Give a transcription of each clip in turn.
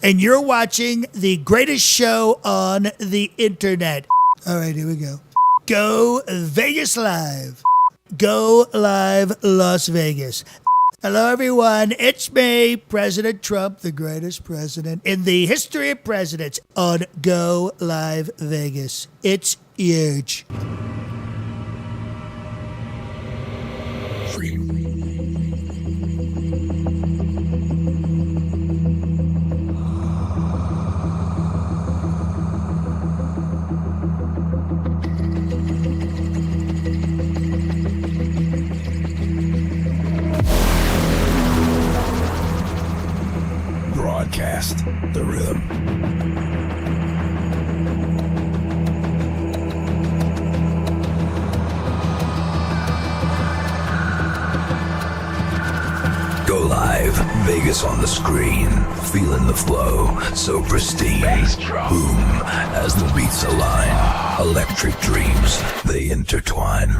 and you're watching the greatest show on the internet. All right, here we go. Go Vegas Live. Go Live Las Vegas. Hello, everyone. It's me, President Trump, the greatest president in the history of presidents, on Go Live Vegas. It's huge. Broadcast the rhythm. Go live, Vegas on the screen, feeling the flow, so pristine. Boom, as the beats align, electric dreams, they intertwine.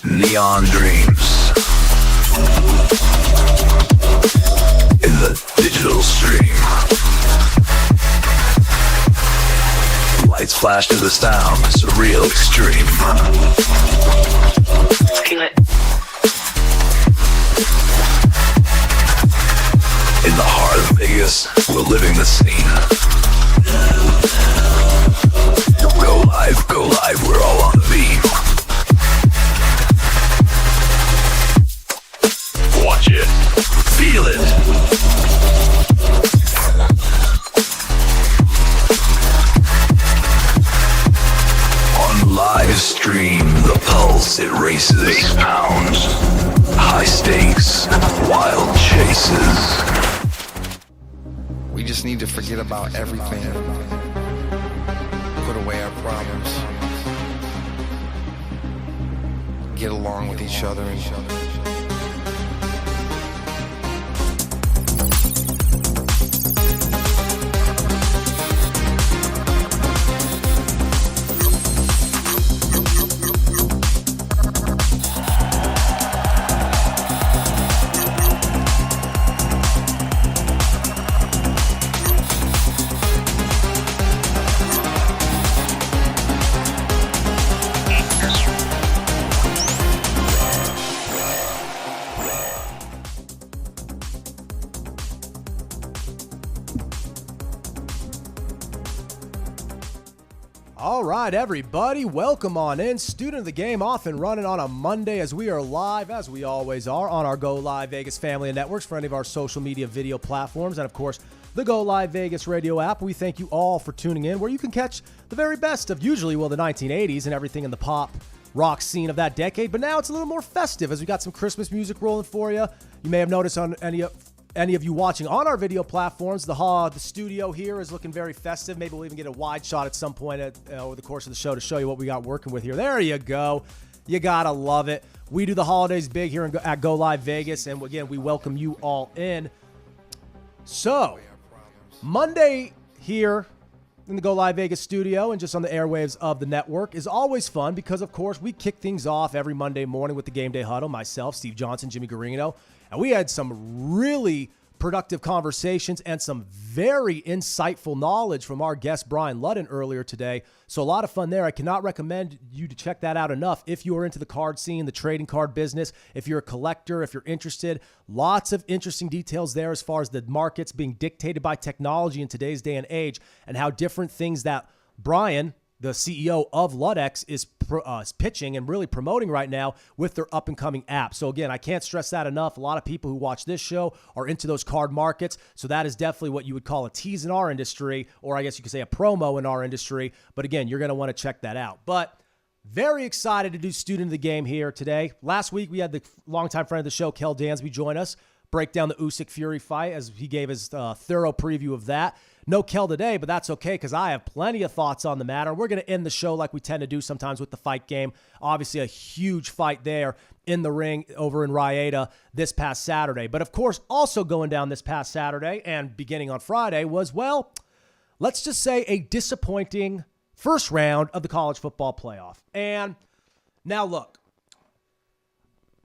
Neon dreams in the digital stream. Lights flash to the sound, surreal extreme. Feel it. In the heart of Vegas, we're living the scene. Go live, we're all on the beam. Watch it, feel it. On live stream, the pulse, it races. Bass pounds, high stakes, wild chases. We just need to forget about everything. Put away our problems. Get along with each other and All right, everybody, welcome on in. Student of the Game off and running on a Monday as we are live, as we always are, on our Go Live Vegas family of networks for any of our social media video platforms and, of course, the Go Live Vegas radio app. We thank you all for tuning in, where you can catch the very best of usually, the 1980s and everything in the pop rock scene of that decade. But now it's a little more festive as we got some Christmas music rolling for you. You may have noticed on any of you watching on our video platforms, the studio here is looking very festive. Maybe we'll even get a wide shot at some point over the course of the show to show you what we got working with here. There you go. You gotta love it. We do the holidays big here at Go Live Vegas, and again, we welcome you all in. So, Monday here in the Go Live Vegas studio and just on the airwaves of the network is always fun because, of course, we kick things off every Monday morning with the Game Day Huddle. Myself, Steve Johnson, Jimmy Garino. And we had some really productive conversations and some very insightful knowledge from our guest, Brian Ludden, earlier today. So a lot of fun there. I cannot recommend you to check that out enough. If you are into the card scene, the trading card business, if you're a collector, if you're interested, lots of interesting details there as far as the markets being dictated by technology in today's day and age and how different things that Brian, the CEO of Ludex, is pitching and really promoting right now with their up-and-coming app. So again, I can't stress that enough. A lot of people who watch this show are into those card markets. So that is definitely what you would call a tease in our industry, or I guess you could say a promo in our industry. But again, you're going to want to check that out. But very excited to do Student of the Game here today. Last week, we had the longtime friend of the show, Kel Dansby, join us, break down the Usyk Fury fight as he gave his thorough preview of that. No Kel today, but that's okay because I have plenty of thoughts on the matter. We're going to end the show like we tend to do sometimes with the fight game. Obviously, a huge fight there in the ring over in Raieta this past Saturday. But of course, also going down this past Saturday and beginning on Friday was, well, let's just say a disappointing first round of the college football playoff. And now look,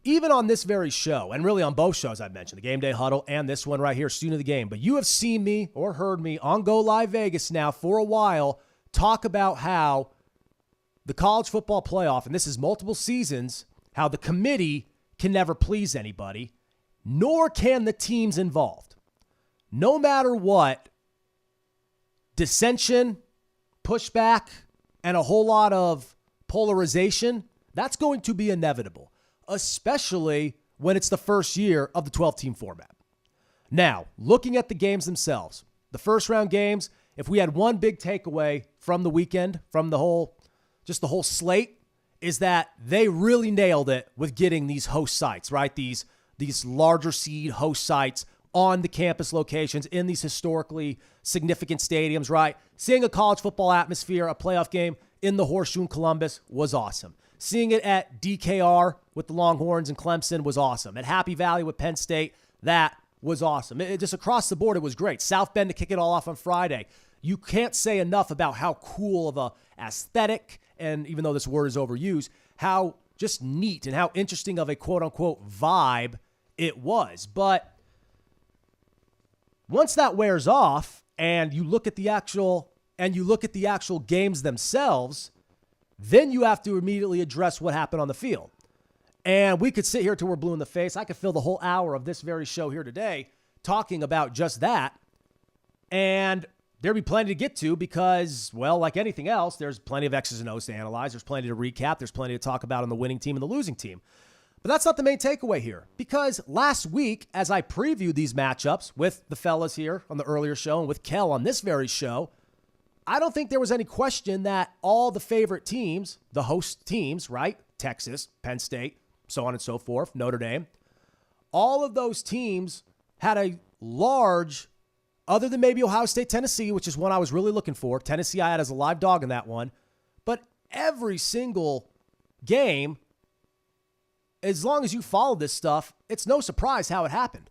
even on this very show, and really on both shows I've mentioned, the Game Day Huddle and this one right here, Student of the Game, but you have seen me or heard me on Go Live Vegas now for a while talk about how the college football playoff, and this is multiple seasons, how the committee can never please anybody, nor can the teams involved. No matter what, dissension, pushback, and a whole lot of polarization, that's going to be inevitable, especially when it's the first year of the 12-team format. Now, looking at the games themselves, the first round games, if we had one big takeaway from the weekend, from the whole slate, is that they really nailed it with getting these host sites, right? These larger seed host sites on the campus locations in these historically significant stadiums, right? Seeing a college football atmosphere, a playoff game in the Horseshoe in Columbus was awesome. Seeing it at DKR with the Longhorns and Clemson was awesome. At Happy Valley with Penn State, that was awesome. It just across the board, it was great. South Bend to kick it all off on Friday. You can't say enough about how cool of a aesthetic, and even though this word is overused, how just neat and how interesting of a quote-unquote vibe it was. But once that wears off and you look at the actual games themselves, then you have to immediately address what happened on the field. And we could sit here till we're blue in the face. I could fill the whole hour of this very show here today talking about just that. And there'd be plenty to get to because, well, like anything else, there's plenty of X's and O's to analyze. There's plenty to recap. There's plenty to talk about on the winning team and the losing team. But that's not the main takeaway here, because last week, as I previewed these matchups with the fellas here on the earlier show and with Kel on this very show, I don't think there was any question that all the favorite teams, the host teams, right? Texas, Penn State, so on and so forth, Notre Dame, all of those teams had a large, other than maybe Ohio State, Tennessee, which is one I was really looking for. Tennessee I had as a live dog in that one. But every single game, as long as you follow this stuff, it's no surprise how it happened,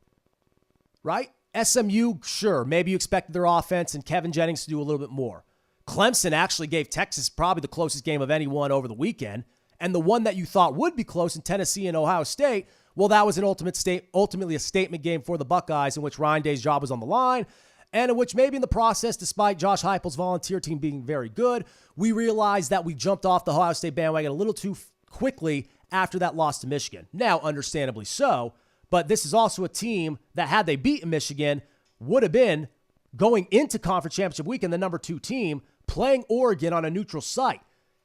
right? SMU, sure, maybe you expected their offense and Kevin Jennings to do a little bit more. Clemson actually gave Texas probably the closest game of anyone over the weekend. And the one that you thought would be close in Tennessee and Ohio State, well, that was an ultimately a statement game for the Buckeyes in which Ryan Day's job was on the line, and in which maybe in the process, despite Josh Heupel's volunteer team being very good, we realized that we jumped off the Ohio State bandwagon a little too quickly after that loss to Michigan. Now, understandably so, but this is also a team that, had they beaten Michigan, would have been going into conference championship weekend the number 2 team, playing Oregon on a neutral site.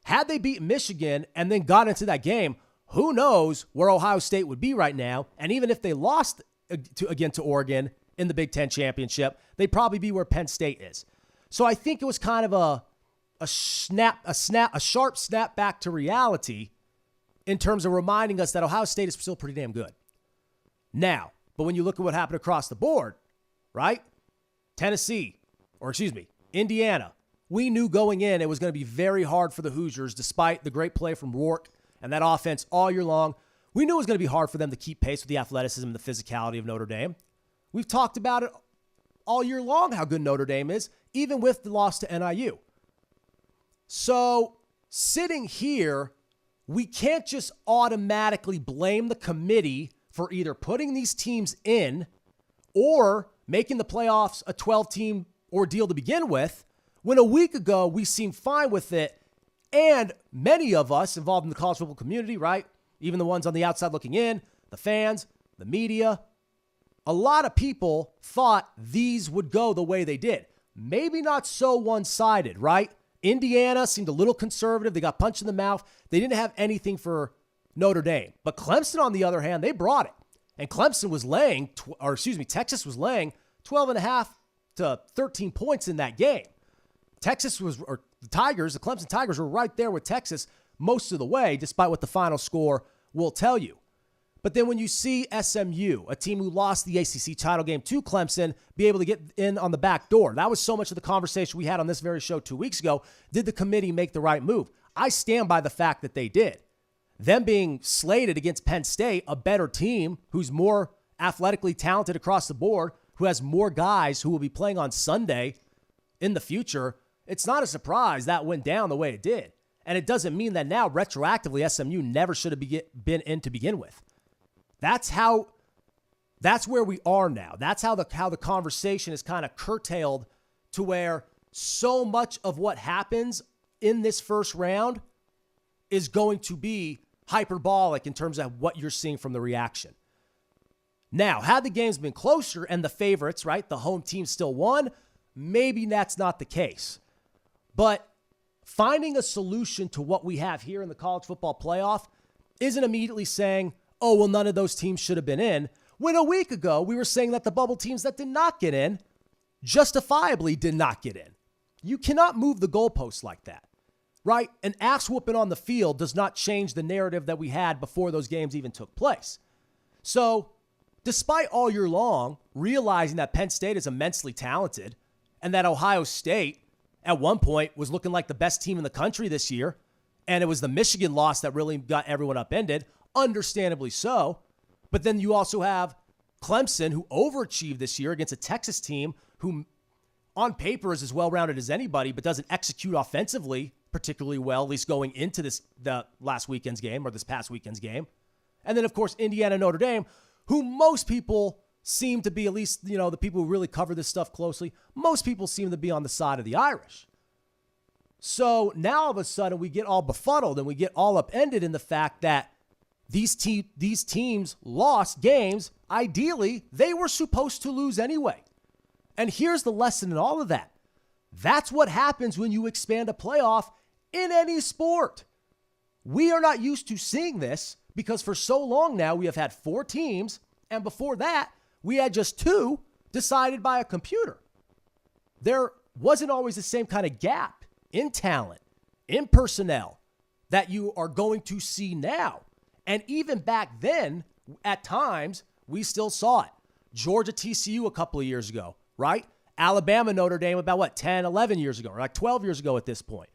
Had they beaten Michigan and then got into that game, who knows where Ohio State would be right now. And even if they lost again to Oregon in the Big Ten championship, they'd probably be where Penn State is. So I think it was kind of a sharp snap back to reality in terms of reminding us that Ohio State is still pretty damn good. Now, but when you look at what happened across the board, right? Indiana. We knew going in it was going to be very hard for the Hoosiers, despite the great play from Rourke and that offense all year long. We knew it was going to be hard for them to keep pace with the athleticism and the physicality of Notre Dame. We've talked about it all year long, how good Notre Dame is, even with the loss to NIU. So sitting here, we can't just automatically blame the committee for either putting these teams in or making the playoffs a 12-team ordeal to begin with, when a week ago we seemed fine with it, and many of us involved in the college football community, right? Even the ones on the outside looking in, the fans, the media, a lot of people thought these would go the way they did. Maybe not so one-sided, right? Indiana seemed a little conservative. They got punched in the mouth. They didn't have anything for Notre Dame. But Clemson, on the other hand, they brought it. And Clemson was Texas was laying 12.5 to 13 points in that game. The Clemson Tigers were right there with Texas most of the way, despite what the final score will tell you. But then when you see SMU, a team who lost the ACC title game to Clemson, be able to get in on the back door, that was so much of the conversation we had on this very show 2 weeks ago. Did the committee make the right move? I stand by the fact that they did. them being slated against Penn State, a better team who's more athletically talented across the board, who has more guys who will be playing on Sunday in the future, it's not a surprise that went down the way it did. And it doesn't mean that now retroactively SMU never should have been in to begin with. That's where we are now. That's how the conversation is kind of curtailed to where so much of what happens in this first round is going to be hyperbolic in terms of what you're seeing from the reaction. Now, had the games been closer and the favorites, right, the home team still won, maybe that's not the case. But finding a solution to what we have here in the college football playoff isn't immediately saying, oh, well, none of those teams should have been in, when a week ago we were saying that the bubble teams that did not get in justifiably did not get in. You cannot move the goalposts like that, right? An ass whooping on the field does not change the narrative that we had before those games even took place. So despite all year long realizing that Penn State is immensely talented and that Ohio State at one point was looking like the best team in the country this year, and it was the Michigan loss that really got everyone upended, understandably so. But then you also have Clemson, who overachieved this year against a Texas team who on paper is as well-rounded as anybody, but doesn't execute offensively particularly well, at least going into the last weekend's game or this past weekend's game. And then, of course, Indiana, Notre Dame, who most people seem to be, at least, you know, the people who really cover this stuff closely, most people seem to be on the side of the Irish. So now all of a sudden we get all befuddled and we get all upended in the fact that these teams lost games. Ideally, they were supposed to lose anyway. And here's the lesson in all of that. That's what happens when you expand a playoff in any sport. We are not used to seeing this because for so long now we have had 4 teams, and before that we had just 2 decided by a computer. There wasn't always the same kind of gap in talent, in personnel that you are going to see now. And even back then, at times, we still saw it. Georgia TCU a couple of years ago, right? Alabama Notre Dame about 10, 11 years ago, or like 12 years ago at this point.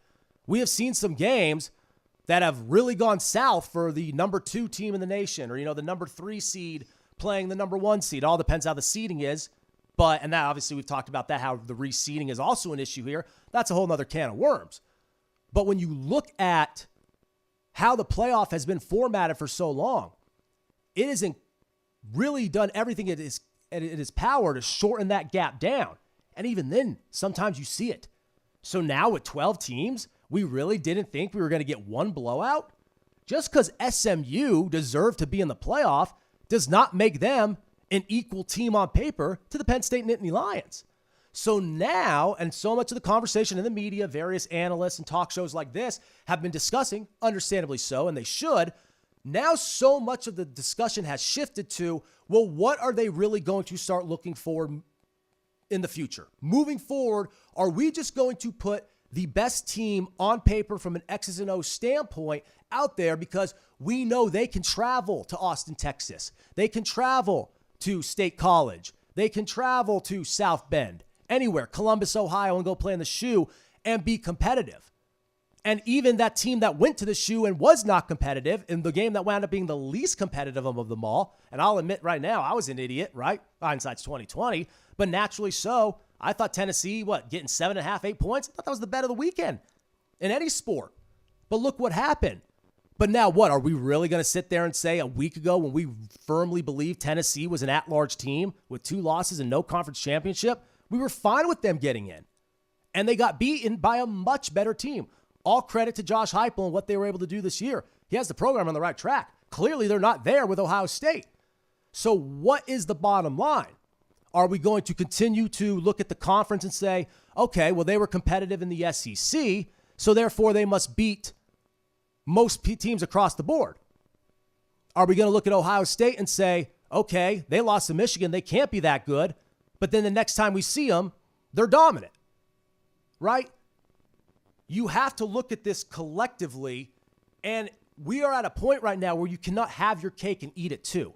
We have seen some games that have really gone south for the number 2 team in the nation, or, you know, the number 3 seed playing the number 1 seed. All depends how the seeding is. And that obviously we've talked about that, how the reseeding is also an issue here. That's a whole nother can of worms. But when you look at how the playoff has been formatted for so long, it hasn't really done everything it is power to shorten that gap down. And even then, sometimes you see it. So now with 12 teams, we really didn't think we were going to get one blowout. Just because SMU deserved to be in the playoff does not make them an equal team on paper to the Penn State Nittany Lions. So now, and so much of the conversation in the media, various analysts and talk shows like this have been discussing, understandably so, and they should. Now so much of the discussion has shifted to, well, what are they really going to start looking for in the future? Moving forward, are we just going to put the best team on paper from an X's and O's standpoint out there because we know they can travel to Austin, Texas. They can travel to State College. They can travel to South Bend, anywhere, Columbus, Ohio, and go play in the shoe and be competitive. And even that team that went to the shoe and was not competitive in the game that wound up being the least competitive of them all, and I'll admit right now, I was an idiot, right? Hindsight's 2020, but naturally so. I thought Tennessee, getting 7.5, 8 points? I thought that was the bet of the weekend in any sport. But look what happened. But now what? Are we really going to sit there and say a week ago when we firmly believed Tennessee was an at-large team with 2 losses and no conference championship, we were fine with them getting in? And they got beaten by a much better team. All credit to Josh Heupel and what they were able to do this year. He has the program on the right track. Clearly, they're not there with Ohio State. So what is the bottom line? Are we going to continue to look at the conference and say, okay, well, they were competitive in the SEC, so therefore they must beat most teams across the board? Are we going to look at Ohio State and say, okay, they lost to Michigan, they can't be that good, but then the next time we see them, they're dominant, right? You have to look at this collectively, and we are at a point right now where you cannot have your cake and eat it too.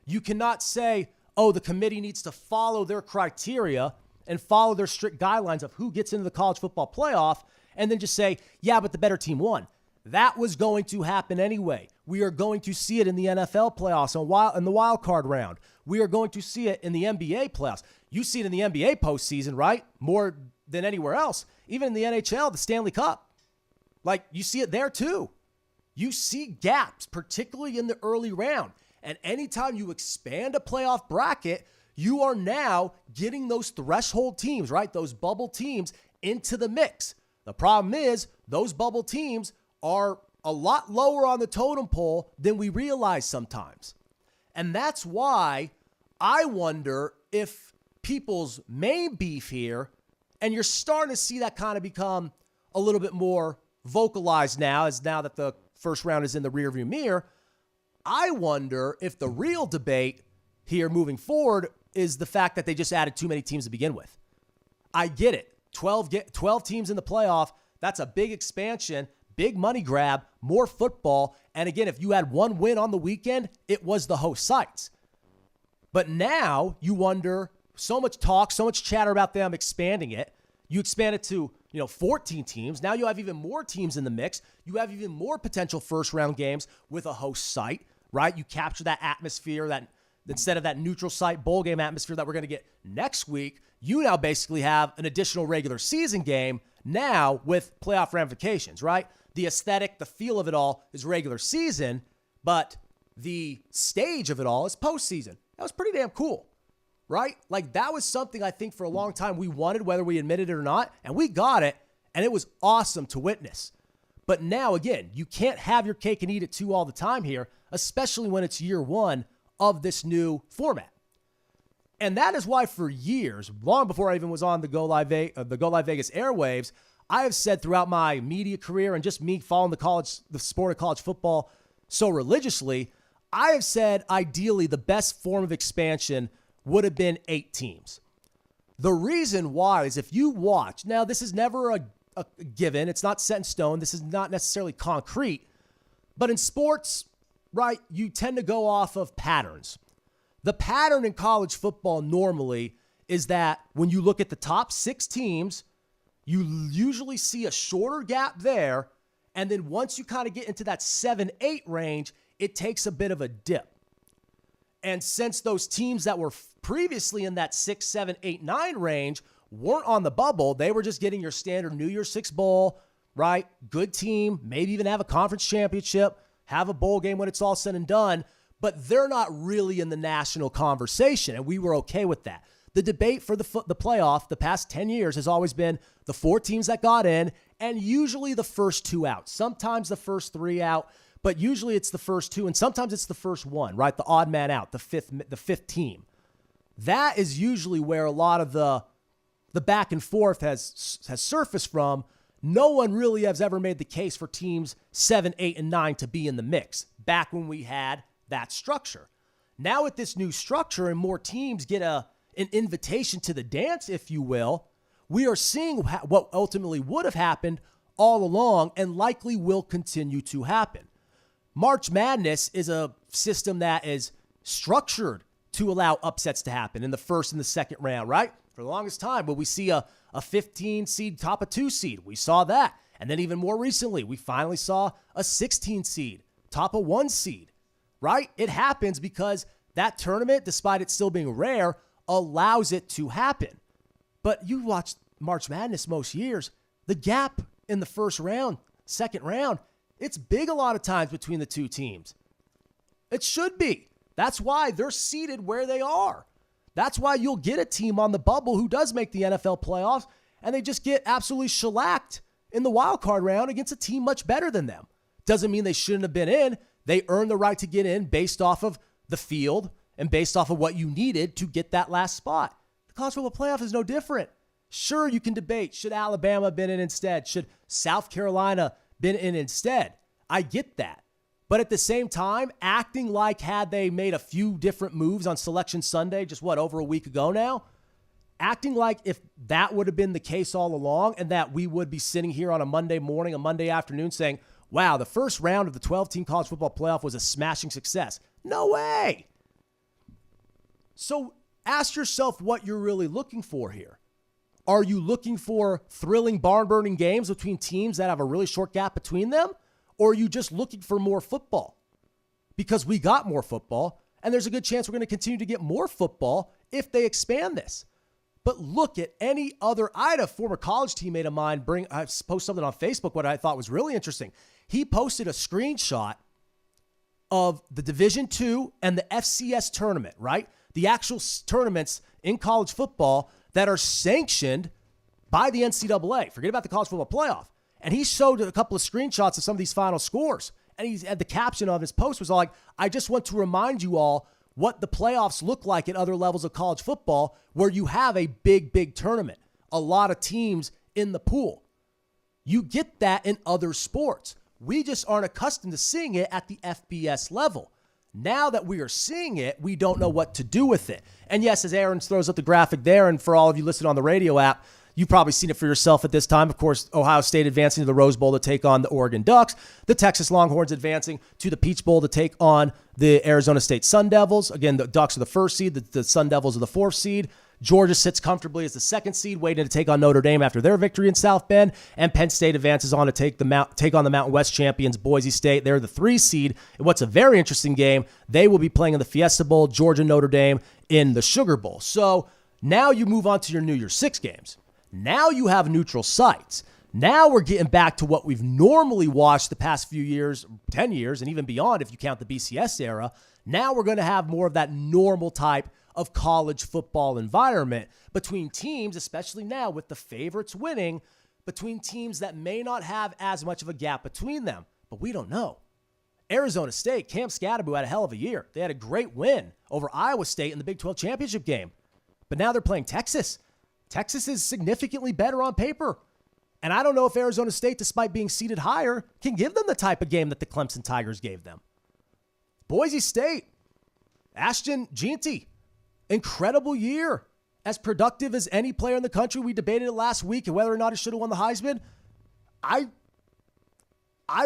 You cannot say, oh, the committee needs to follow their criteria and follow their strict guidelines of who gets into the college football playoff, and then just say, yeah, but the better team won. That was going to happen anyway. We are going to see it in the NFL playoffs in the wild card round. We are going to see it in the NBA playoffs. You see it in the NBA postseason, right? More than anywhere else. Even in the NHL, the Stanley Cup. Like, you see it there too. You see gaps, particularly in the early round. And anytime you expand a playoff bracket, you are now getting those threshold teams, right? Those bubble teams into the mix. The problem is those bubble teams are a lot lower on the totem pole than we realize sometimes. And that's why I wonder if people's main beef here, and you're starting to see that kind of become a little bit more vocalized now that the first round is in the rearview mirror. I wonder if the real debate here moving forward is the fact that they just added too many teams to begin with. I get it. 12 teams in the playoff, that's a big expansion, big money grab, more football. And again, if you had one win on the weekend, it was the host sites. But now you wonder, so much talk, so much chatter about them expanding it. You expand it to 14 teams. Now you have even more teams in the mix. You have even more potential first round games with a host site, right? You capture that atmosphere, that instead of that neutral site bowl game atmosphere that we're going to get next week, you now basically have an additional regular season game now with playoff ramifications, right? The aesthetic, the feel of it all is regular season, but the stage of it all is postseason. That was pretty damn cool, right? Like, that was something I think for a long time we wanted, whether we admitted it or not, and we got it, and it was awesome to witness. But now, again, you can't have your cake and eat it too all the time here, especially when it's year one of this new format. And that is why for years, long before I even was on the Go Live Vegas airwaves, I have said throughout my media career and just me following the sport of college football so religiously, I have said ideally the best form of expansion would have been 8 teams. The reason why is if you watch, now this is never a given, it's not set in stone, this is not necessarily concrete, but in sports, right, you tend to go off of patterns. The pattern in college football normally is that when you look at the top 6 teams, you usually see a shorter gap there, and then once you kind of get into that 7-8 range, it takes a bit of a dip. And since those teams that were previously in that 6, 7, 8, 9 range weren't on the bubble, they were just getting your standard New Year's Six bowl, right? Good team, maybe even have a conference championship, have a bowl game when it's all said and done, but they're not really in the national conversation, and we were okay with that. The debate for the playoff the past 10 years has always been the 4 teams that got in, and usually the first 2 out. Sometimes the first 3 out, but usually it's the first 2, and sometimes it's the first 1, right? The odd man out, the fifth team. That is usually where a lot of the back and forth has surfaced from. No one really has ever made the case for teams 7, 8, and 9 to be in the mix back when we had that structure. Now with this new structure and more teams get an invitation to the dance, if you will, we are seeing what ultimately would have happened all along and likely will continue to happen. March Madness is a system that is structured to allow upsets to happen in the first and the second round, right? For the longest time, when we see a 15 seed top a 2 seed, we saw that. And then even more recently, we finally saw a 16 seed top a 1 seed, right? It happens because that tournament, despite it still being rare, allows it to happen. But you watch March Madness most years, the gap in the first round, second round, it's big a lot of times between the 2 teams. It should be. That's why they're seated where they are. That's why you'll get a team on the bubble who does make the NFL playoffs, and they just get absolutely shellacked in the wild card round against a team much better than them. Doesn't mean they shouldn't have been in. They earned the right to get in based off of the field and based off of what you needed to get that last spot. The college football playoff is no different. Sure, you can debate, should Alabama have been in instead? Should South Carolina been in instead? I get that. But at the same time, acting like had they made a few different moves on Selection Sunday, just over a week ago now, acting like if that would have been the case all along and that we would be sitting here on a Monday morning, a Monday afternoon saying, wow, the first round of the 12-team college football playoff was a smashing success. No way. So ask yourself what you're really looking for here. Are you looking for thrilling, barn-burning games between teams that have a really short gap between them? Or are you just looking for more football? Because we got more football, and there's a good chance we're going to continue to get more football if they expand this. But look at any other. I had a former college teammate of mine post something on Facebook, what I thought was really interesting. He posted a screenshot of the Division II and the FCS tournament, right? The actual tournaments in college football that are sanctioned by the NCAA. Forget about the college football playoff. And he showed a couple of screenshots of some of these final scores. And he had the caption of his post was like, I just want to remind you all what the playoffs look like at other levels of college football where you have a big tournament, a lot of teams in the pool. You get that in other sports. We just aren't accustomed to seeing it at the FBS level. Now that we are seeing it, we don't know what to do with it. And yes, as Aaron throws up the graphic there, and for all of you listening on the radio app, you've probably seen it for yourself at this time. Of course, Ohio State advancing to the Rose Bowl to take on the Oregon Ducks. The Texas Longhorns advancing to the Peach Bowl to take on the Arizona State Sun Devils. Again, the Ducks are the first seed. The Sun Devils are the fourth seed. Georgia sits comfortably as the second seed, waiting to take on Notre Dame after their victory in South Bend. And Penn State advances on to take on the Mountain West champions, Boise State. They're the 3 seed. And what's a very interesting game, they will be playing in the Fiesta Bowl, Georgia, Notre Dame in the Sugar Bowl. So now you move on to your New Year's 6 games. Now you have neutral sites. Now we're getting back to what we've normally watched the past few years, 10 years, and even beyond if you count the BCS era. Now we're going to have more of that normal type of college football environment between teams, especially now with the favorites winning, between teams that may not have as much of a gap between them. But we don't know. Arizona State, Cam Scatterbo had a hell of a year. They had a great win over Iowa State in the Big 12 championship game. But now they're playing Texas. Texas is significantly better on paper. And I don't know if Arizona State, despite being seated higher, can give them the type of game that the Clemson Tigers gave them. Boise State, Ashton Jeanty, incredible year. As productive as any player in the country. We debated it last week and whether or not he should have won the Heisman. I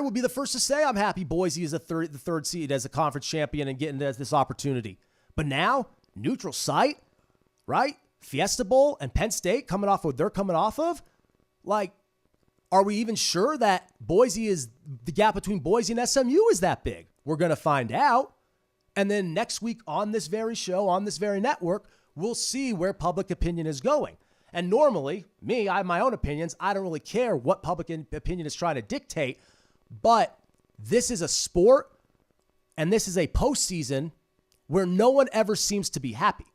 would be the first to say I'm happy Boise is the third seed as a conference champion and getting this opportunity. But now, neutral site, right? Fiesta Bowl and Penn State coming off what they're coming off of. Like, are we even sure that Boise is the gap between Boise and SMU is that big? We're going to find out. And then next week on this very show, on this very network, we'll see where public opinion is going. And normally, I have my own opinions. I don't really care what public opinion is trying to dictate. But this is a sport, and this is a postseason where no one ever seems to be happy.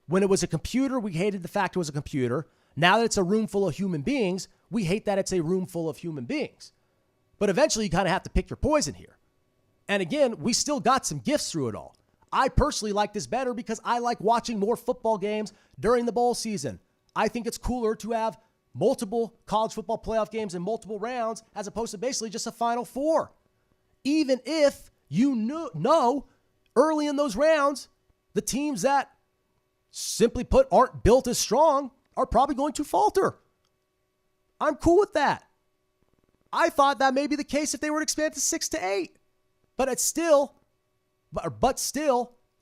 When it was a computer, we hated the fact it was a computer. Now that it's a room full of human beings, we hate that it's a room full of human beings. But eventually, you kind of have to pick your poison here. And again, we still got some gifts through it all. I personally like this better because I like watching more football games during the bowl season. I think it's cooler to have multiple college football playoff games in multiple rounds as opposed to basically just a Final Four. Even if you know early in those rounds, the teams that, simply put, aren't built as strong are probably going to falter. I'm cool with that. I thought that may be the case if they were to expand to 6 to 8. But still,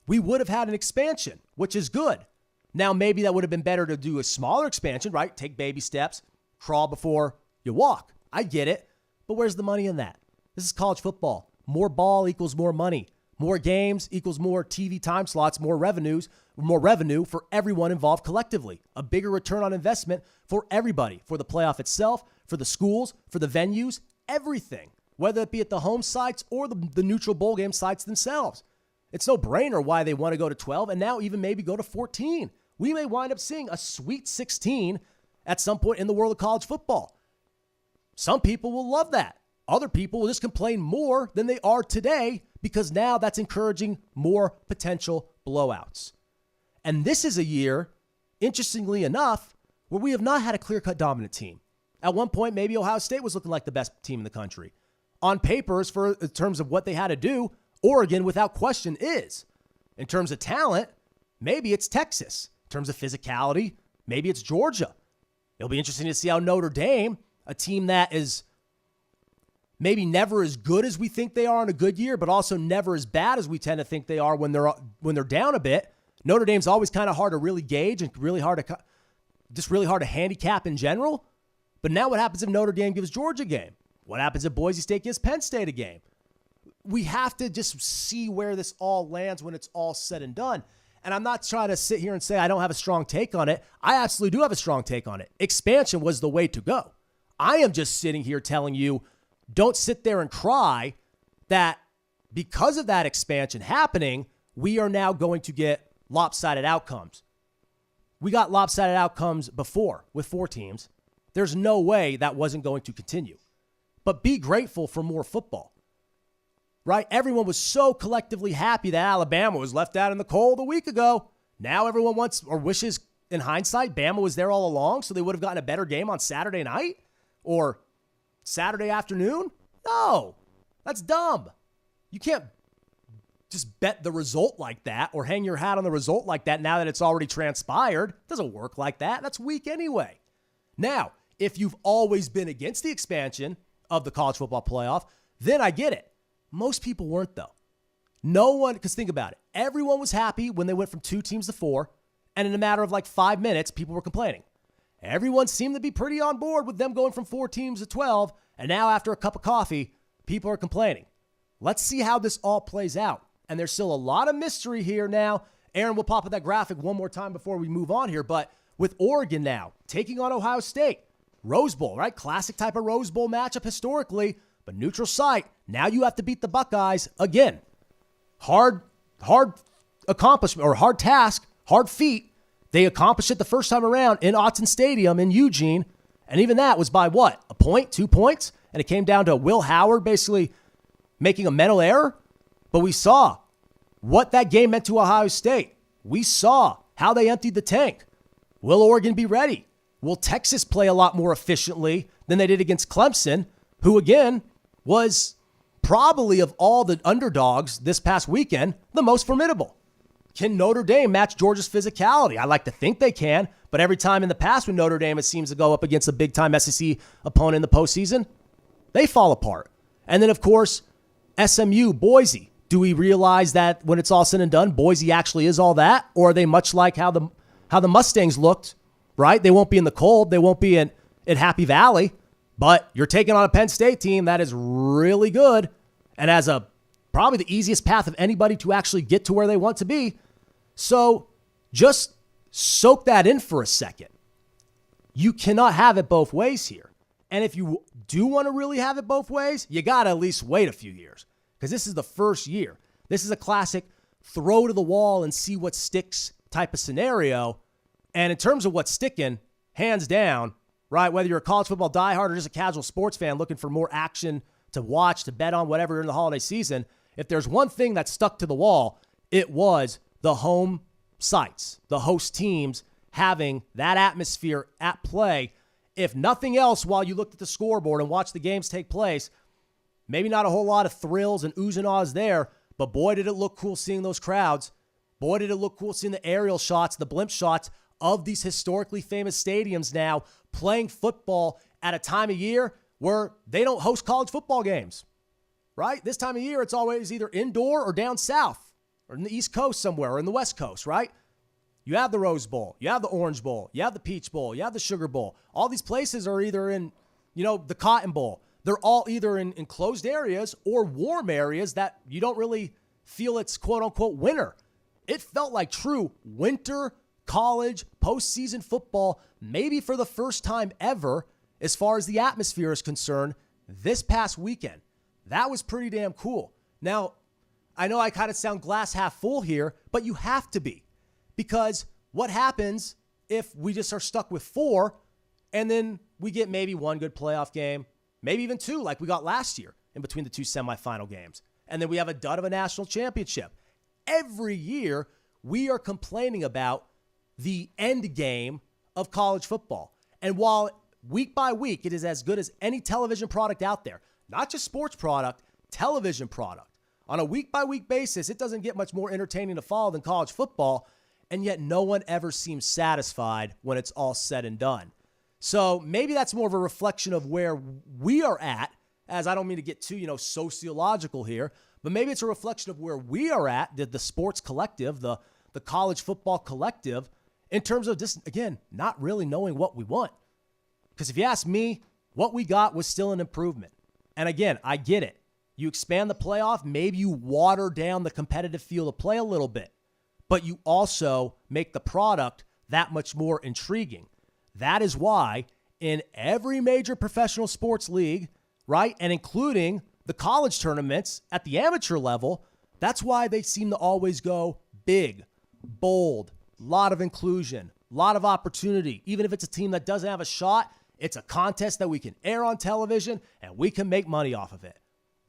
we would have had an expansion, which is good. Now, maybe that would have been better to do a smaller expansion, right? Take baby steps, crawl before you walk. I get it. But where's the money in that? This is college football. More ball equals more money. More games equals more TV time slots, more revenue for everyone involved collectively. A bigger return on investment for everybody, for the playoff itself, for the schools, for the venues, everything. Whether it be at the home sites or the neutral bowl game sites themselves. It's no brainer why they want to go to 12 and now even maybe go to 14. We may wind up seeing a Sweet 16 at some point in the world of college football. Some people will love that. Other people will just complain more than they are today because now that's encouraging more potential blowouts. And this is a year, interestingly enough, where we have not had a clear-cut dominant team. At one point, maybe Ohio State was looking like the best team in the country. On papers, in terms of what they had to do, Oregon, without question, is. In terms of talent, maybe it's Texas. In terms of physicality, maybe it's Georgia. It'll be interesting to see how Notre Dame, a team that is maybe never as good as we think they are on a good year, but also never as bad as we tend to think they are when they're down a bit. Notre Dame's always kind of hard to really gauge and really hard to handicap in general. But now what happens if Notre Dame gives Georgia a game? What happens if Boise State gives Penn State a game? We have to just see where this all lands when it's all said and done. And I'm not trying to sit here and say I don't have a strong take on it. I absolutely do have a strong take on it. Expansion was the way to go. I am just sitting here telling you, don't sit there and cry that because of that expansion happening, we are now going to get lopsided outcomes. We got lopsided outcomes before with 4 teams. There's no way that wasn't going to continue. But be grateful for more football. Right? Everyone was so collectively happy that Alabama was left out in the cold a week ago. Now everyone wants or wishes, in hindsight, Bama was there all along, so they would have gotten a better game on Saturday night or Saturday afternoon. No, that's dumb. You can't just bet the result like that or hang your hat on the result like that now that it's already transpired. It doesn't work like that. That's weak anyway. Now, if you've always been against the expansion of the college football playoff, then I get it. Most people weren't, though. No one, because think about it. Everyone was happy when they went from 2 teams to 4, and in a matter of like 5 minutes, people were complaining. Everyone seemed to be pretty on board with them going from 4 teams to 12, and now after a cup of coffee, people are complaining. Let's see how this all plays out. And there's still a lot of mystery here now. Aaron, we'll pop up that graphic one more time before we move on here, but with Oregon now taking on Ohio State, Rose Bowl, right? Classic type of Rose Bowl matchup historically, but neutral site. Now you have to beat the Buckeyes again. Hard accomplishment or hard task, hard feat. They accomplished it the first time around in Autzen Stadium in Eugene. And even that was by what? A point, 2 points? And it came down to Will Howard basically making a mental error. But we saw what that game meant to Ohio State. We saw how they emptied the tank. Will Oregon be ready? Will Texas play a lot more efficiently than they did against Clemson, who again was probably of all the underdogs this past weekend, the most formidable? Can Notre Dame match Georgia's physicality? I like to think they can, but every time in the past when Notre Dame seems to go up against a big-time SEC opponent in the postseason, they fall apart. And then, of course, SMU, Boise. Do we realize that when it's all said and done, Boise actually is all that? Or are they much like how the Mustangs looked, right? They won't be in the cold. They won't be in Happy Valley. But you're taking on a Penn State team that is really good and has probably the easiest path of anybody to actually get to where they want to be. So just soak that in for a second. You cannot have it both ways here. And if you do want to really have it both ways, you got to at least wait a few years because this is the first year. This is a classic throw to the wall and see what sticks type of scenario. And in terms of what's sticking, hands down, right, whether you're a college football diehard or just a casual sports fan looking for more action to watch, to bet on, whatever in the holiday season, if there's one thing that stuck to the wall, it was the home sites, the host teams having that atmosphere at play. If nothing else, while you looked at the scoreboard and watched the games take place, maybe not a whole lot of thrills and oohs and ahs there, but boy, did it look cool seeing those crowds. Boy, did it look cool seeing the aerial shots, the blimp shots of these historically famous stadiums now playing football at a time of year where they don't host college football games, right? This time of year, it's always either indoor or down south or in the East Coast somewhere or in the West Coast, right? You have the Rose Bowl, you have the Orange Bowl, you have the Peach Bowl, you have the Sugar Bowl. All these places are either in, the Cotton Bowl. They're all either in enclosed areas or warm areas that you don't really feel it's quote-unquote winter. It felt like true winter college postseason football, maybe for the first time ever, as far as the atmosphere is concerned, this past weekend. That was pretty damn cool. Now, I know I kind of sound glass half full here, but you have to be. Because what happens if we just are stuck with 4 and then we get maybe one good playoff game, maybe even 2 like we got last year in between the 2 semifinal games, and then we have a dud of a national championship? Every year, we are complaining about the end game of college football. And while week by week, it is as good as any television product out there, not just sports product, television product. On a week-by-week basis, it doesn't get much more entertaining to follow than college football, and yet no one ever seems satisfied when it's all said and done. So maybe that's more of a reflection of where we are at, as I don't mean to get too, sociological here, but maybe it's a reflection of where we are at, the sports collective, the college football collective, in terms of just, again, not really knowing what we want. Because if you ask me, what we got was still an improvement. And again, I get it. You expand the playoff, maybe you water down the competitive field of play a little bit, but you also make the product that much more intriguing. That is why in every major professional sports league, right, and including the college tournaments at the amateur level, that's why they seem to always go big, bold, lot of inclusion, lot of opportunity. Even if it's a team that doesn't have a shot, it's a contest that we can air on television and we can make money off of it.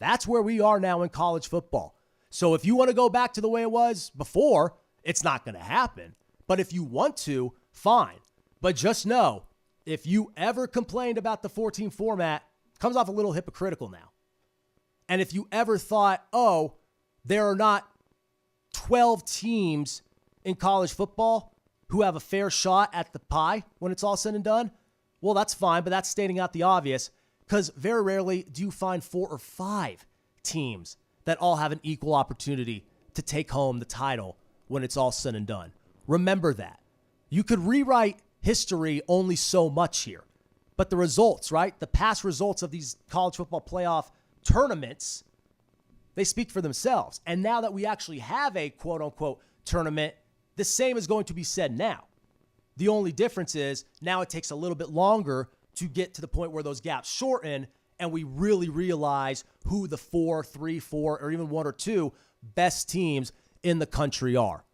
That's where we are now in college football. So if you want to go back to the way it was before, it's not going to happen. But if you want to, fine. But just know, if you ever complained about the 14 format, it comes off a little hypocritical now. And if you ever thought, oh, there are not 12 teams in college football who have a fair shot at the pie when it's all said and done, well, that's fine, but that's stating out the obvious, because very rarely do you find 4 or 5 teams that all have an equal opportunity to take home the title when it's all said and done. Remember that. You could rewrite history only so much here, but the results, right? The past results of these college football playoff tournaments, they speak for themselves. And now that we actually have a quote-unquote tournament, the same is going to be said now. The only difference is now it takes a little bit longer to get to the point where those gaps shorten and we really realize who the 4, 3, 4, or even 1 or 2 best teams in the country are.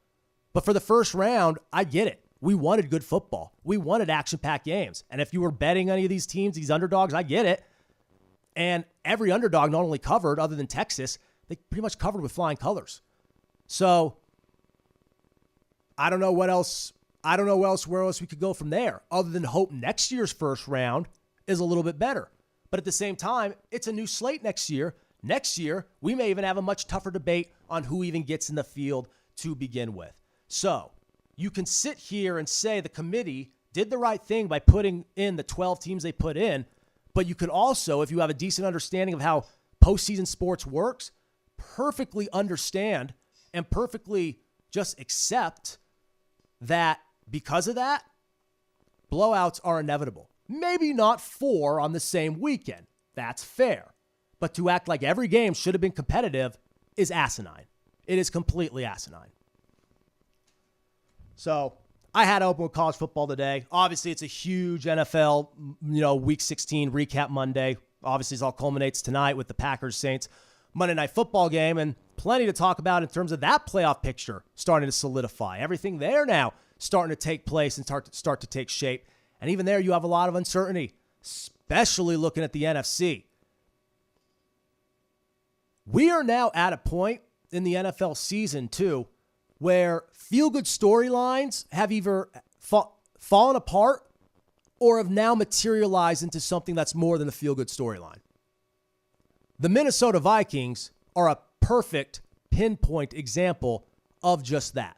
But for the first round, I get it. We wanted good football. We wanted action-packed games. And if you were betting any of these teams, these underdogs, I get it. And every underdog not only covered, other than Texas, they pretty much covered with flying colors. So I don't know where else we could go from there, other than hope next year's first round is a little bit better. But at the same time, it's a new slate next year. Next year, we may even have a much tougher debate on who even gets in the field to begin with. So you can sit here and say the committee did the right thing by putting in the 12 teams they put in, but you could also, if you have a decent understanding of how postseason sports works, perfectly understand and perfectly just accept that because of that, blowouts are inevitable. Maybe not 4 on the same weekend. That's fair. But to act like every game should have been competitive is asinine. It is completely asinine. So I had to open with college football today. Obviously, it's a huge NFL, Week 16 recap Monday. Obviously, it all culminates tonight with the Packers-Saints Monday Night Football game, and plenty to talk about in terms of that playoff picture starting to solidify. Everything there now starting to take place and start to take shape. And even there, you have a lot of uncertainty, especially looking at the NFC. We are now at a point in the NFL season, too, where feel-good storylines have either fallen apart or have now materialized into something that's more than a feel-good storyline. The Minnesota Vikings are a perfect pinpoint example of just that.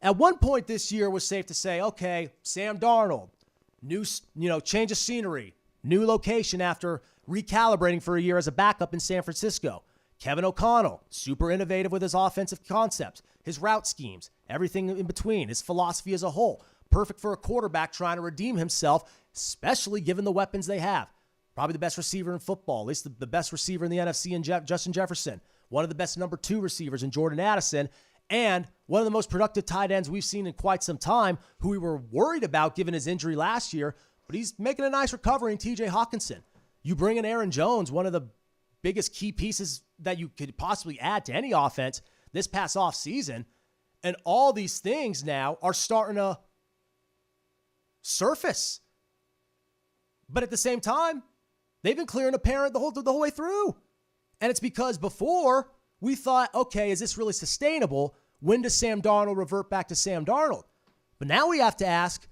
At one point this year, it was safe to say, okay, Sam Darnold, new, change of scenery, new location after recalibrating for a year as a backup in San Francisco. Kevin O'Connell, super innovative with his offensive concepts, his route schemes, everything in between, his philosophy as a whole. Perfect for a quarterback trying to redeem himself, especially given the weapons they have. Probably the best receiver in football, at least the best receiver in the NFC in Justin Jefferson. One of the best number 2 receivers in Jordan Addison. And one of the most productive tight ends we've seen in quite some time, who we were worried about given his injury last year. But he's making a nice recovery in TJ Hawkinson. You bring in Aaron Jones, one of the biggest key pieces that you could possibly add to any offense this past offseason. And all these things now are starting to surface. But at the same time, they've been clear and apparent the whole way through. And it's because before we thought, okay, is this really sustainable? When does Sam Darnold revert back to Sam Darnold? But now we have to ask,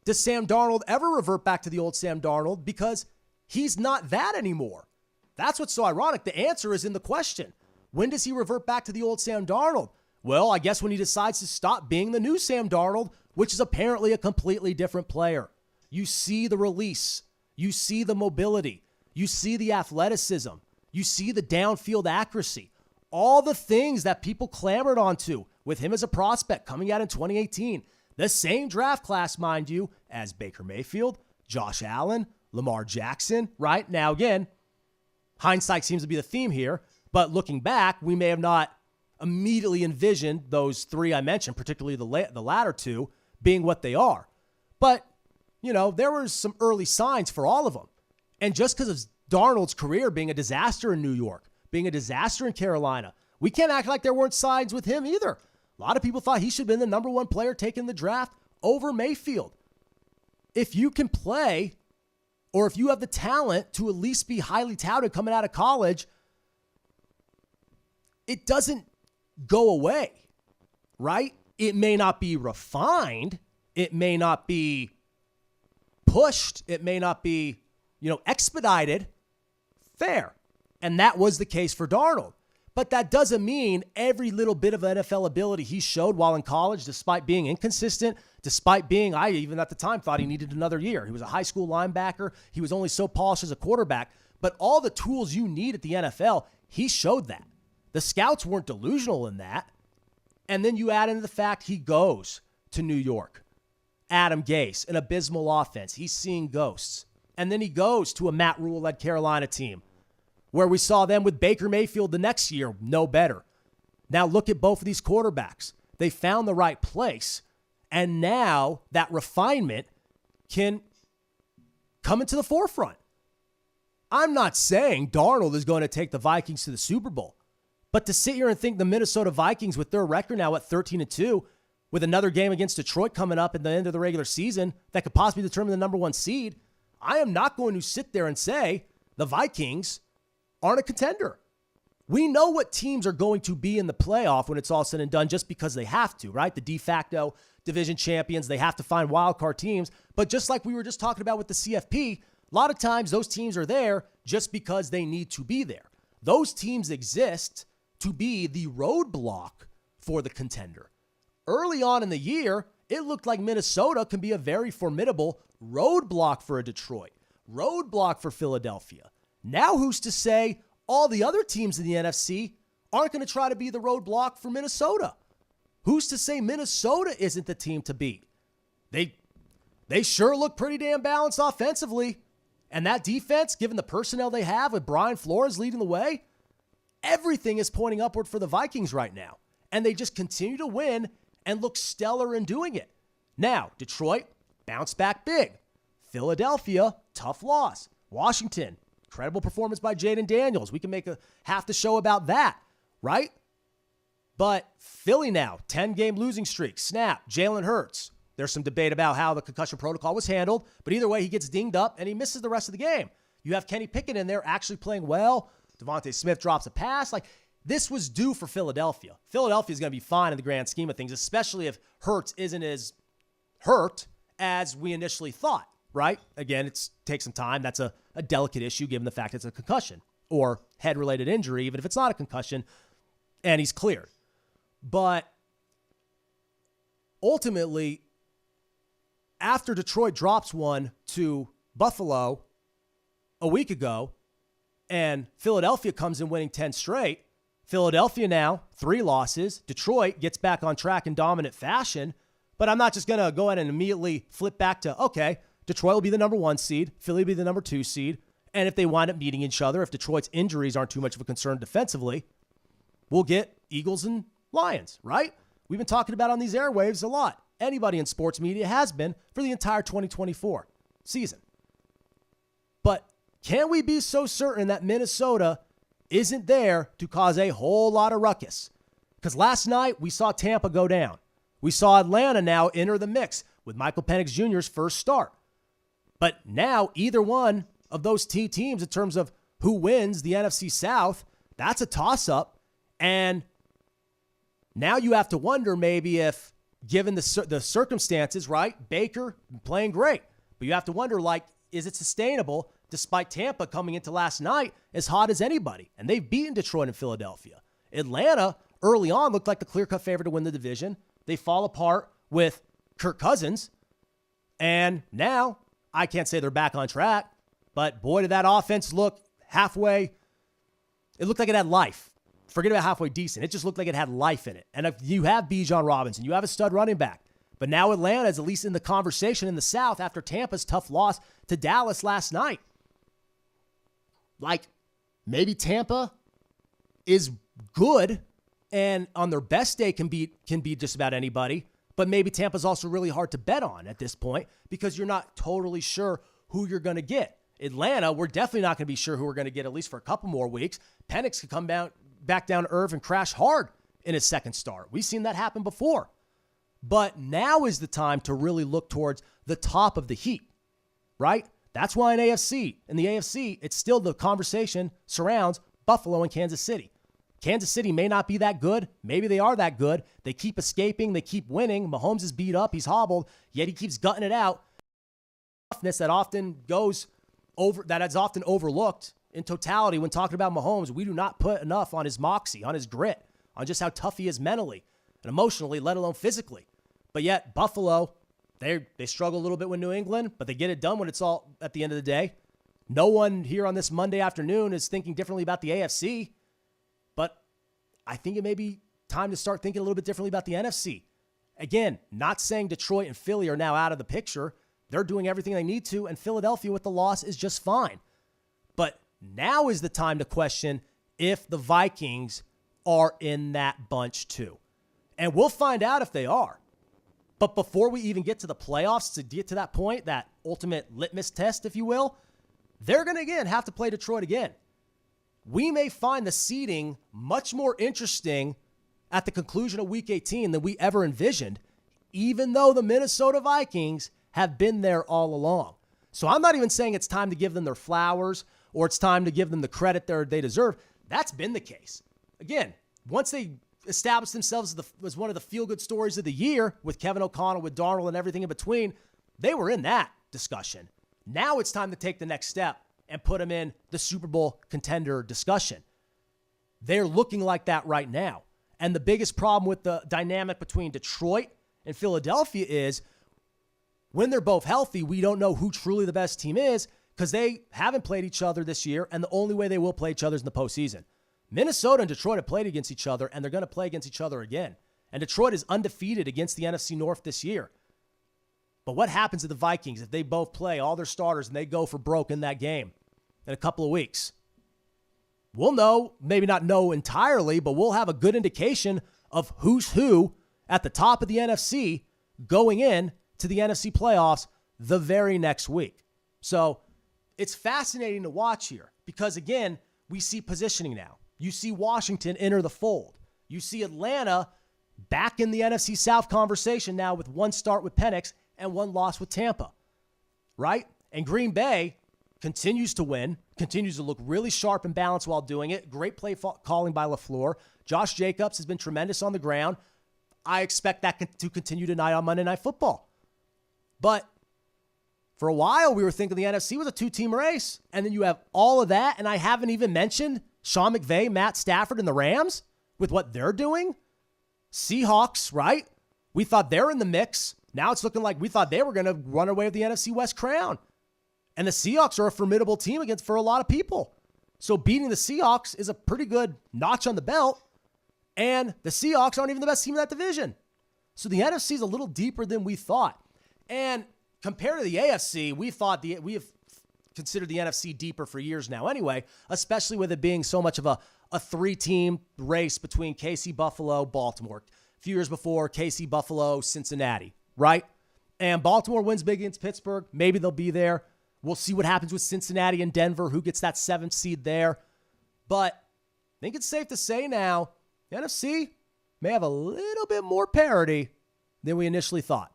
does Sam Darnold ever revert back to the old Sam Darnold? Because he's not that anymore. That's what's so ironic. The answer is in the question. When does he revert back to the old Sam Darnold? Well, I guess when he decides to stop being the new Sam Darnold, which is apparently a completely different player. You see the release. You see the mobility. You see the athleticism. You see the downfield accuracy. All the things that people clamored onto with him as a prospect coming out in 2018. The same draft class, mind you, as Baker Mayfield, Josh Allen, Lamar Jackson, right? Now, again, Hindsight seems to be the theme here, but looking back, we may have not immediately envisioned those three I mentioned, particularly the latter two, being what they are. But, there were some early signs for all of them. And just because of Darnold's career being a disaster in New York, being a disaster in Carolina, we can't act like there weren't signs with him either. A lot of people thought he should have been the number one player taken in the draft over Mayfield. If you can play, or if you have the talent to at least be highly touted coming out of college, it doesn't go away, right? It may not be refined. It may not be pushed. It may not be, expedited. Fair. And that was the case for Darnold. But that doesn't mean every little bit of NFL ability he showed while in college, despite being inconsistent, despite being, I even at the time thought he needed another year. He was a high school linebacker. He was only so polished as a quarterback. But all the tools you need at the NFL, he showed that. The scouts weren't delusional in that. And then you add in the fact he goes to New York. Adam Gase, an abysmal offense. He's seeing ghosts. And then he goes to a Matt Rule-led Carolina team, where we saw them with Baker Mayfield the next year, no better. Now look at both of these quarterbacks. They found the right place, and now that refinement can come into the forefront. I'm not saying Darnold is going to take the Vikings to the Super Bowl, but to sit here and think the Minnesota Vikings, with their record now at 13-2, with another game against Detroit coming up at the end of the regular season that could possibly determine the number one seed, I am not going to sit there and say the Vikings aren't a contender. We know what teams are going to be in the playoff when it's all said and done just because they have to, right? The de facto division champions, they have to find wildcard teams. But just like we were just talking about with the CFP, a lot of times those teams are there just because they need to be there. Those teams exist to be the roadblock for the contender. Early on in the year, it looked like Minnesota can be a very formidable roadblock for a Detroit, roadblock for Philadelphia. Now who's to say all the other teams in the NFC aren't going to try to be the roadblock for Minnesota? Who's to say Minnesota isn't the team to beat? They sure look pretty damn balanced offensively. And that defense, given the personnel they have with Brian Flores leading the way, everything is pointing upward for the Vikings right now. And they just continue to win and look stellar in doing it. Now, Detroit, bounce back big. Philadelphia, tough loss. Washington, incredible performance by Jaden Daniels. We can make half the show about that, right? But Philly now, 10-game losing streak. Snap, Jalen Hurts. There's some debate about how the concussion protocol was handled, but either way, he gets dinged up and he misses the rest of the game. You have Kenny Pickett in there actually playing well. Devontae Smith drops a pass. This was due for Philadelphia. Philadelphia is going to be fine in the grand scheme of things, especially if Hurts isn't as hurt as we initially thought, right? Again, it takes some time. That's a delicate issue given the fact it's a concussion or head-related injury, even if it's not a concussion, and he's cleared. But ultimately, after Detroit drops one to Buffalo a week ago, and Philadelphia comes in winning 10 straight, Philadelphia now, 3 losses. Detroit gets back on track in dominant fashion. But I'm not just going to go ahead and immediately flip back to, okay, Detroit will be the number 1 seed. Philly will be the number 2 seed. And if they wind up meeting each other, if Detroit's injuries aren't too much of a concern defensively, we'll get Eagles and Lions, right? We've been talking about on these airwaves a lot. Anybody in sports media has been for the entire 2024 season. But can we be so certain that Minnesota isn't there to cause a whole lot of ruckus? Because last night we saw Tampa go down. We saw Atlanta now enter the mix with Michael Penix Jr.'s first start. But now either one of those two teams in terms of who wins the NFC South, that's a toss-up. And now you have to wonder maybe if, given the circumstances, right, Baker playing great. But you have to wonder, is it sustainable despite Tampa coming into last night as hot as anybody? And they've beaten Detroit and Philadelphia. Atlanta, early on, looked like the clear-cut favorite to win the division. They fall apart with Kirk Cousins. And now, I can't say they're back on track, but boy, did that offense look halfway. It looked like it had life. Forget about halfway decent. It just looked like it had life in it. And if you have Bijan Robinson, you have a stud running back. But now Atlanta is at least in the conversation in the South after Tampa's tough loss to Dallas last night. Maybe Tampa is good and on their best day can beat just about anybody. But maybe Tampa's also really hard to bet on at this point because you're not totally sure who you're going to get. Atlanta, we're definitely not going to be sure who we're going to get at least for a couple more weeks. Penix could come back down to earth and crash hard in his second start. We've seen that happen before. But now is the time to really look towards the top of the heap, right? That's why in the AFC, it's still the conversation surrounds Buffalo and Kansas City. Kansas City may not be that good. Maybe they are that good. They keep escaping. They keep winning. Mahomes is beat up. He's hobbled, yet he keeps gutting it out. Toughness that often goes over, that is often overlooked in totality when talking about Mahomes. We do not put enough on his moxie, on his grit, on just how tough he is mentally and emotionally, let alone physically. But yet Buffalo, they struggle a little bit with New England, but they get it done when it's all at the end of the day. No one here on this Monday afternoon is thinking differently about the AFC. But I think it may be time to start thinking a little bit differently about the NFC. Again, not saying Detroit and Philly are now out of the picture. They're doing everything they need to, and Philadelphia with the loss is just fine. But now is the time to question if the Vikings are in that bunch too. And we'll find out if they are. But before we even get to the playoffs, to get to that point, that ultimate litmus test, if you will, they're going to, again, have to play Detroit again. We may find the seeding much more interesting at the conclusion of Week 18 than we ever envisioned, even though the Minnesota Vikings have been there all along. So I'm not even saying it's time to give them their flowers or it's time to give them the credit they deserve. That's been the case. Again, once they established themselves as one of the feel-good stories of the year with Kevin O'Connell, with Darnold, and everything in between, they were in that discussion. Now it's time to take the next step and put them in the Super Bowl contender discussion. They're looking like that right now. And the biggest problem with the dynamic between Detroit and Philadelphia is when they're both healthy, we don't know who truly the best team is because they haven't played each other this year, and the only way they will play each other is in the postseason. Minnesota and Detroit have played against each other, and they're going to play against each other again. And Detroit is undefeated against the NFC North this year. But what happens to the Vikings if they both play all their starters and they go for broke in that game in a couple of weeks? We'll know, maybe not know entirely, but we'll have a good indication of who's who at the top of the NFC going in to the NFC playoffs the very next week. So it's fascinating to watch here because, again, we see positioning now. You see Washington enter the fold. You see Atlanta back in the NFC South conversation now with one start with Penix and one loss with Tampa, right? And Green Bay continues to win, continues to look really sharp and balanced while doing it. Great play calling by LaFleur. Josh Jacobs has been tremendous on the ground. I expect that to continue tonight on Monday Night Football. But for a while, we were thinking the NFC was a two-team race. And then you have all of that, and I haven't even mentioned Sean McVay, Matt Stafford, and the Rams with what they're doing. Seahawks, right? We thought they're in the mix. Now it's looking like we thought they were going to run away with the NFC West crown. And the Seahawks are a formidable team for a lot of people. So beating the Seahawks is a pretty good notch on the belt. And the Seahawks aren't even the best team in that division. So the NFC is a little deeper than we thought. And compared to the AFC, we have considered the NFC deeper for years now anyway, especially with it being so much of a three-team race between KC, Buffalo, Baltimore. A few years before, KC, Buffalo, Cincinnati, right? And Baltimore wins big against Pittsburgh. Maybe they'll be there. We'll see what happens with Cincinnati and Denver, who gets that 7th seed there. But I think it's safe to say now, the NFC may have a little bit more parity than we initially thought.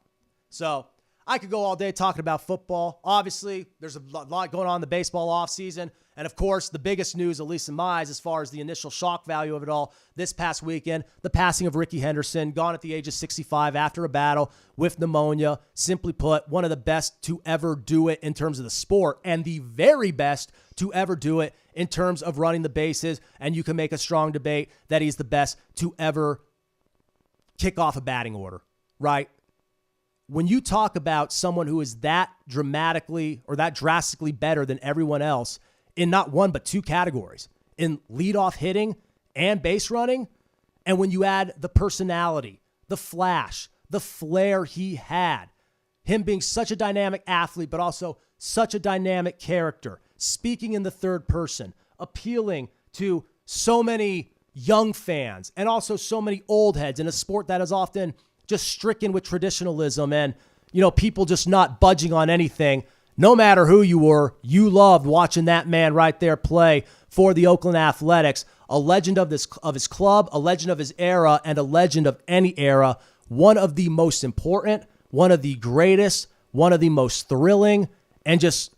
So I could go all day talking about football. Obviously, there's a lot going on in the baseball offseason. And, of course, the biggest news, at least in my eyes, as far as the initial shock value of it all, this past weekend, the passing of Ricky Henderson, gone at the age of 65 after a battle with pneumonia. Simply put, one of the best to ever do it in terms of the sport and the very best to ever do it in terms of running the bases. And you can make a strong debate that he's the best to ever kick off a batting order, right? When you talk about someone who is that dramatically or that drastically better than everyone else in not one but two categories, in leadoff hitting and base running, and when you add the personality, the flash, the flair he had, him being such a dynamic athlete but also such a dynamic character, speaking in the third person, appealing to so many young fans and also so many old heads in a sport that is often just stricken with traditionalism and, people just not budging on anything. No matter who you were, you loved watching that man right there play for the Oakland Athletics, a legend of his club, a legend of his era, and a legend of any era. One of the most important, one of the greatest, one of the most thrilling, and just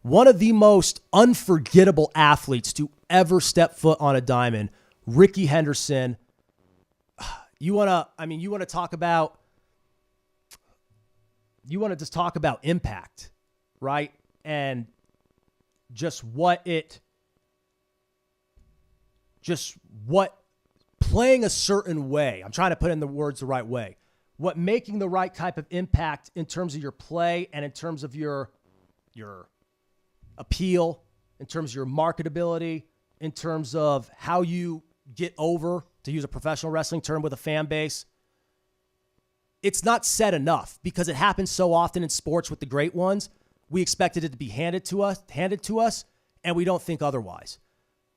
one of the most unforgettable athletes to ever step foot on a diamond. Rickey Henderson. You want to talk about impact, right? And just what playing a certain way. I'm trying to put in the words the right way. What making the right type of impact in terms of your play and in terms of your appeal, in terms of your marketability, in terms of how you get over, to use a professional wrestling term, with a fan base. It's not said enough because it happens so often in sports with the great ones. We expected it to be handed to us, and we don't think otherwise.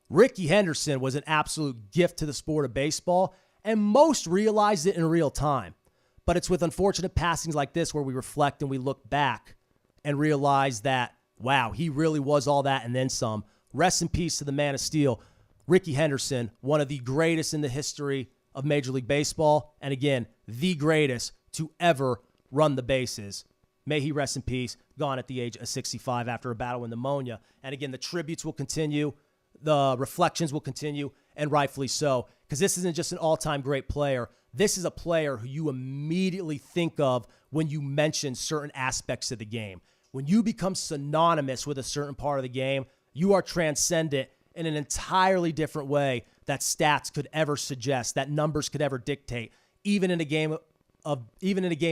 Rickey Henderson was an absolute gift to the sport of baseball, and most realized it in real time. But it's with unfortunate passings like this where we reflect and we look back and realize that, wow, he really was all that and then some. Rest in peace to the man of steel, Rickey Henderson, one of the greatest in the history of Major League Baseball, and again, the greatest to ever run the bases. May he rest in peace, gone at the age of 65 after a battle with pneumonia. And again, the tributes will continue, the reflections will continue, and rightfully so, because this isn't just an all-time great player. This is a player who you immediately think of when you mention certain aspects of the game. When you become synonymous with a certain part of the game, you are transcendent in an entirely different way that stats could ever suggest, that numbers could ever dictate. Even in a game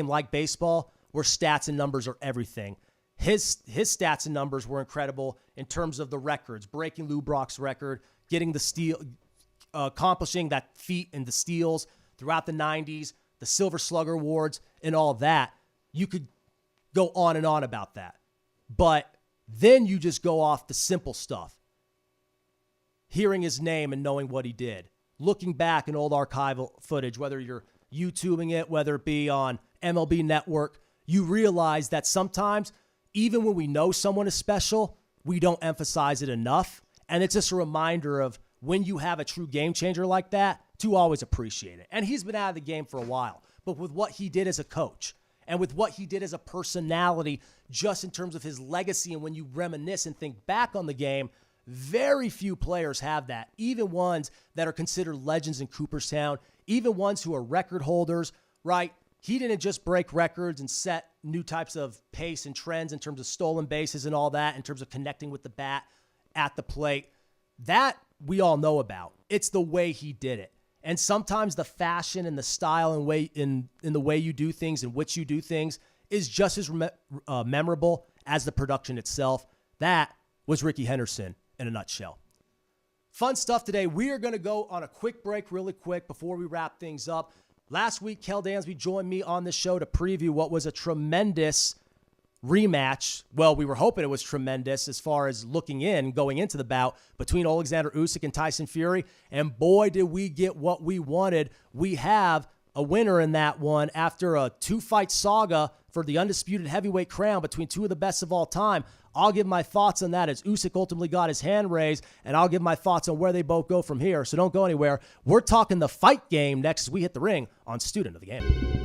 like baseball, where stats and numbers are everything. His stats and numbers were incredible in terms of the records, breaking Lou Brock's record, getting the steal, accomplishing that feat in the steals throughout the 90s, the Silver Slugger Awards, and all that. You could go on and on about that. But then you just go off the simple stuff. Hearing his name and knowing what he did. Looking back in old archival footage, whether you're YouTubing it, whether it be on MLB Network, you realize that sometimes, even when we know someone is special, we don't emphasize it enough. And it's just a reminder of when you have a true game changer like that, to always appreciate it. And he's been out of the game for a while. But with what he did as a coach and with what he did as a personality, just in terms of his legacy, and when you reminisce and think back on the game, very few players have that, even ones that are considered legends in Cooperstown, even ones who are record holders, right? He didn't just break records and set new types of pace and trends in terms of stolen bases and all that, in terms of connecting with the bat at the plate. That we all know about. It's the way he did it. And sometimes the fashion and the style and way in the way you do things, in which you do things, is just as memorable as the production itself. That was Rickey Henderson in a nutshell. Fun stuff today. We are going to go on a quick break really quick before we wrap things up. Last week, Kel Dansby joined me on the show to preview what was a tremendous rematch. Well, we were hoping it was tremendous as far as going into the bout between Alexander Usyk and Tyson Fury. And boy, did we get what we wanted. We have a winner in that one after a 2-fight saga for the undisputed heavyweight crown between two of the best of all time. I'll give my thoughts on that as Usyk ultimately got his hand raised, and I'll give my thoughts on where they both go from here. So don't go anywhere. We're talking the fight game next as we hit the ring on Student of the Game.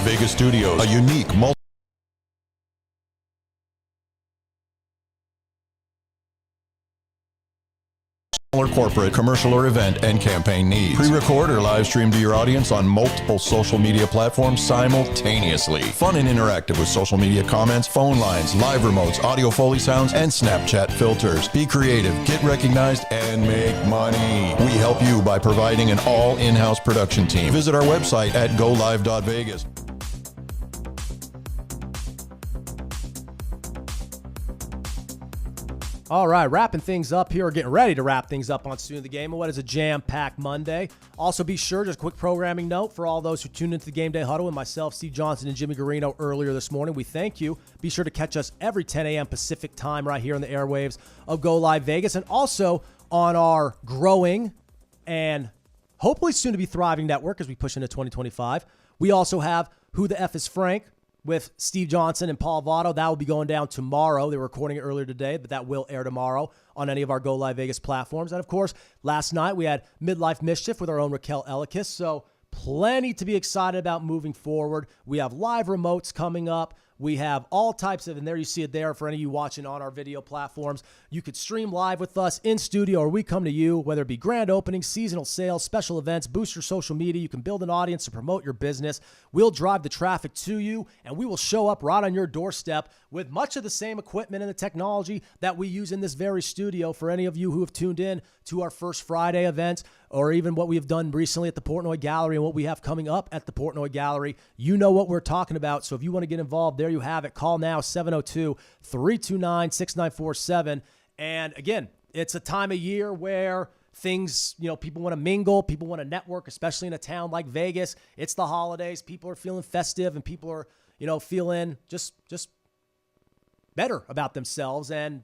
Vegas Studios, a unique corporate, commercial, or event and campaign needs. Pre-record or live stream to your audience on multiple social media platforms simultaneously. Fun and interactive with social media comments, phone lines, live remotes, audio Foley sounds, and Snapchat filters. Be creative, get recognized, and make money. We help you by providing an all in-house production team. Visit our website at golive.vegas. All right, wrapping things up here, or getting ready to wrap things up on Student of the Game. And what is a jam-packed Monday. Also, be sure, just a quick programming note for all those who tuned into the Game Day Huddle with myself, Steve Johnson, and Jimmy Garino earlier this morning. We thank you. Be sure to catch us every 10 a.m. Pacific time right here on the airwaves of Go Live Vegas, and also on our growing and hopefully soon to be thriving network as we push into 2025. We also have Who the F is Frank with Steve Johnson and Paul Votto. That will be going down tomorrow. They were recording it earlier today, but that will air tomorrow on any of our Go Live Vegas platforms. And, of course, last night we had Midlife Mischief with our own Raquel Ellikis. So plenty to be excited about moving forward. We have live remotes coming up. We have all types of, and there you see it there for any of you watching on our video platforms. You could stream live with us in studio, or we come to you, whether it be grand openings, seasonal sales, special events, boost your social media. You can build an audience to promote your business. We'll drive the traffic to you, and we will show up right on your doorstep with much of the same equipment and the technology that we use in this very studio. For any of you who have tuned in to our First Friday event, or even what we have done recently at the Portnoy Gallery and what we have coming up at the Portnoy Gallery, you know what we're talking about. So if you want to get involved, there you have it. Call now, 702-329-6947. And again, it's a time of year where things, people want to mingle, people want to network, especially in a town like Vegas. It's the holidays. People are feeling festive, and people are, feeling just better about themselves. And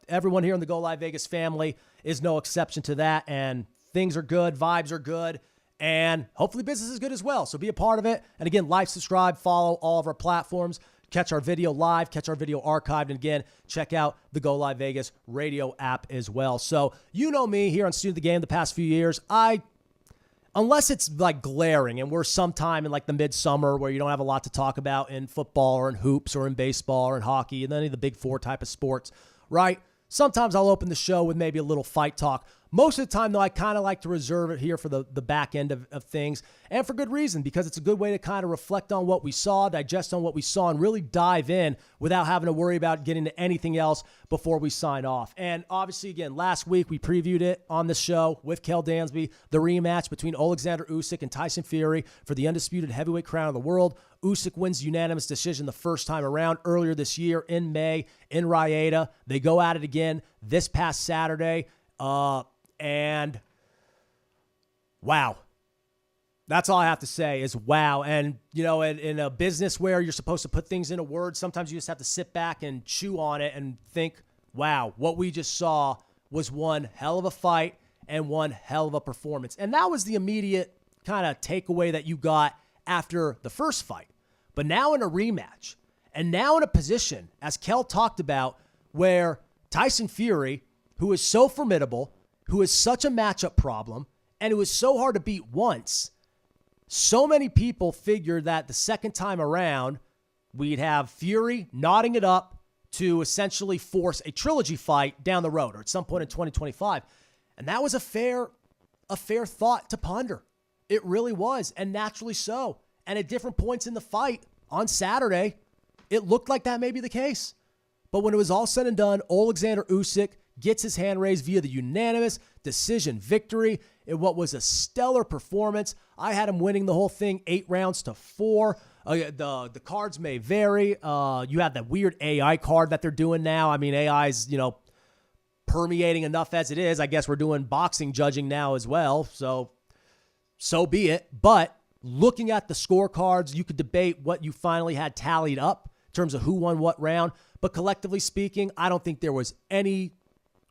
everyone here in the Go Live Vegas family is no exception to that. And things are good, vibes are good, and hopefully business is good as well. So be a part of it. And again, like, subscribe, follow all of our platforms. Catch our video live, catch our video archived, and again, check out the Go Live Vegas radio app as well. So you know me here on Student of the Game the past few years. Unless it's like glaring and we're sometime in like the midsummer where you don't have a lot to talk about in football or in hoops or in baseball or in hockey and any of the big four type of sports, right? Sometimes I'll open the show with maybe a little fight talk. Most of the time, though, I kind of like to reserve it here for the back end of things, and for good reason, because it's a good way to kind of reflect on what we saw, digest on what we saw, and really dive in without having to worry about getting to anything else before we sign off. And obviously, again, last week we previewed it on the show with Kel Dansby, the rematch between Alexander Usyk and Tyson Fury for the undisputed heavyweight crown of the world. Usyk wins unanimous decision the first time around earlier this year in May in Riyadh. They go at it again this past Saturday. And wow, that's all I have to say is wow. And, in a business where you're supposed to put things into words, sometimes you just have to sit back and chew on it and think, wow, what we just saw was one hell of a fight and one hell of a performance. And that was the immediate kind of takeaway that you got after the first fight. But now in a rematch, and now in a position, as Kel talked about, where Tyson Fury, who is so formidable, who is such a matchup problem, and who is so hard to beat once, so many people figured that the second time around, we'd have Fury knotting it up to essentially force a trilogy fight down the road, or at some point in 2025. And that was a fair thought to ponder. It really was, and naturally so. And at different points in the fight on Saturday, it looked like that may be the case. But when it was all said and done, Alexander Usyk gets his hand raised via the unanimous decision victory in what was a stellar performance. I had him winning the whole thing 8-4. The cards may vary. You have that weird AI card that they're doing now. I mean, AI's, permeating enough as it is. I guess we're doing boxing judging now as well. So be it. But looking at the scorecards, you could debate what you finally had tallied up in terms of who won what round. But collectively speaking, I don't think there was any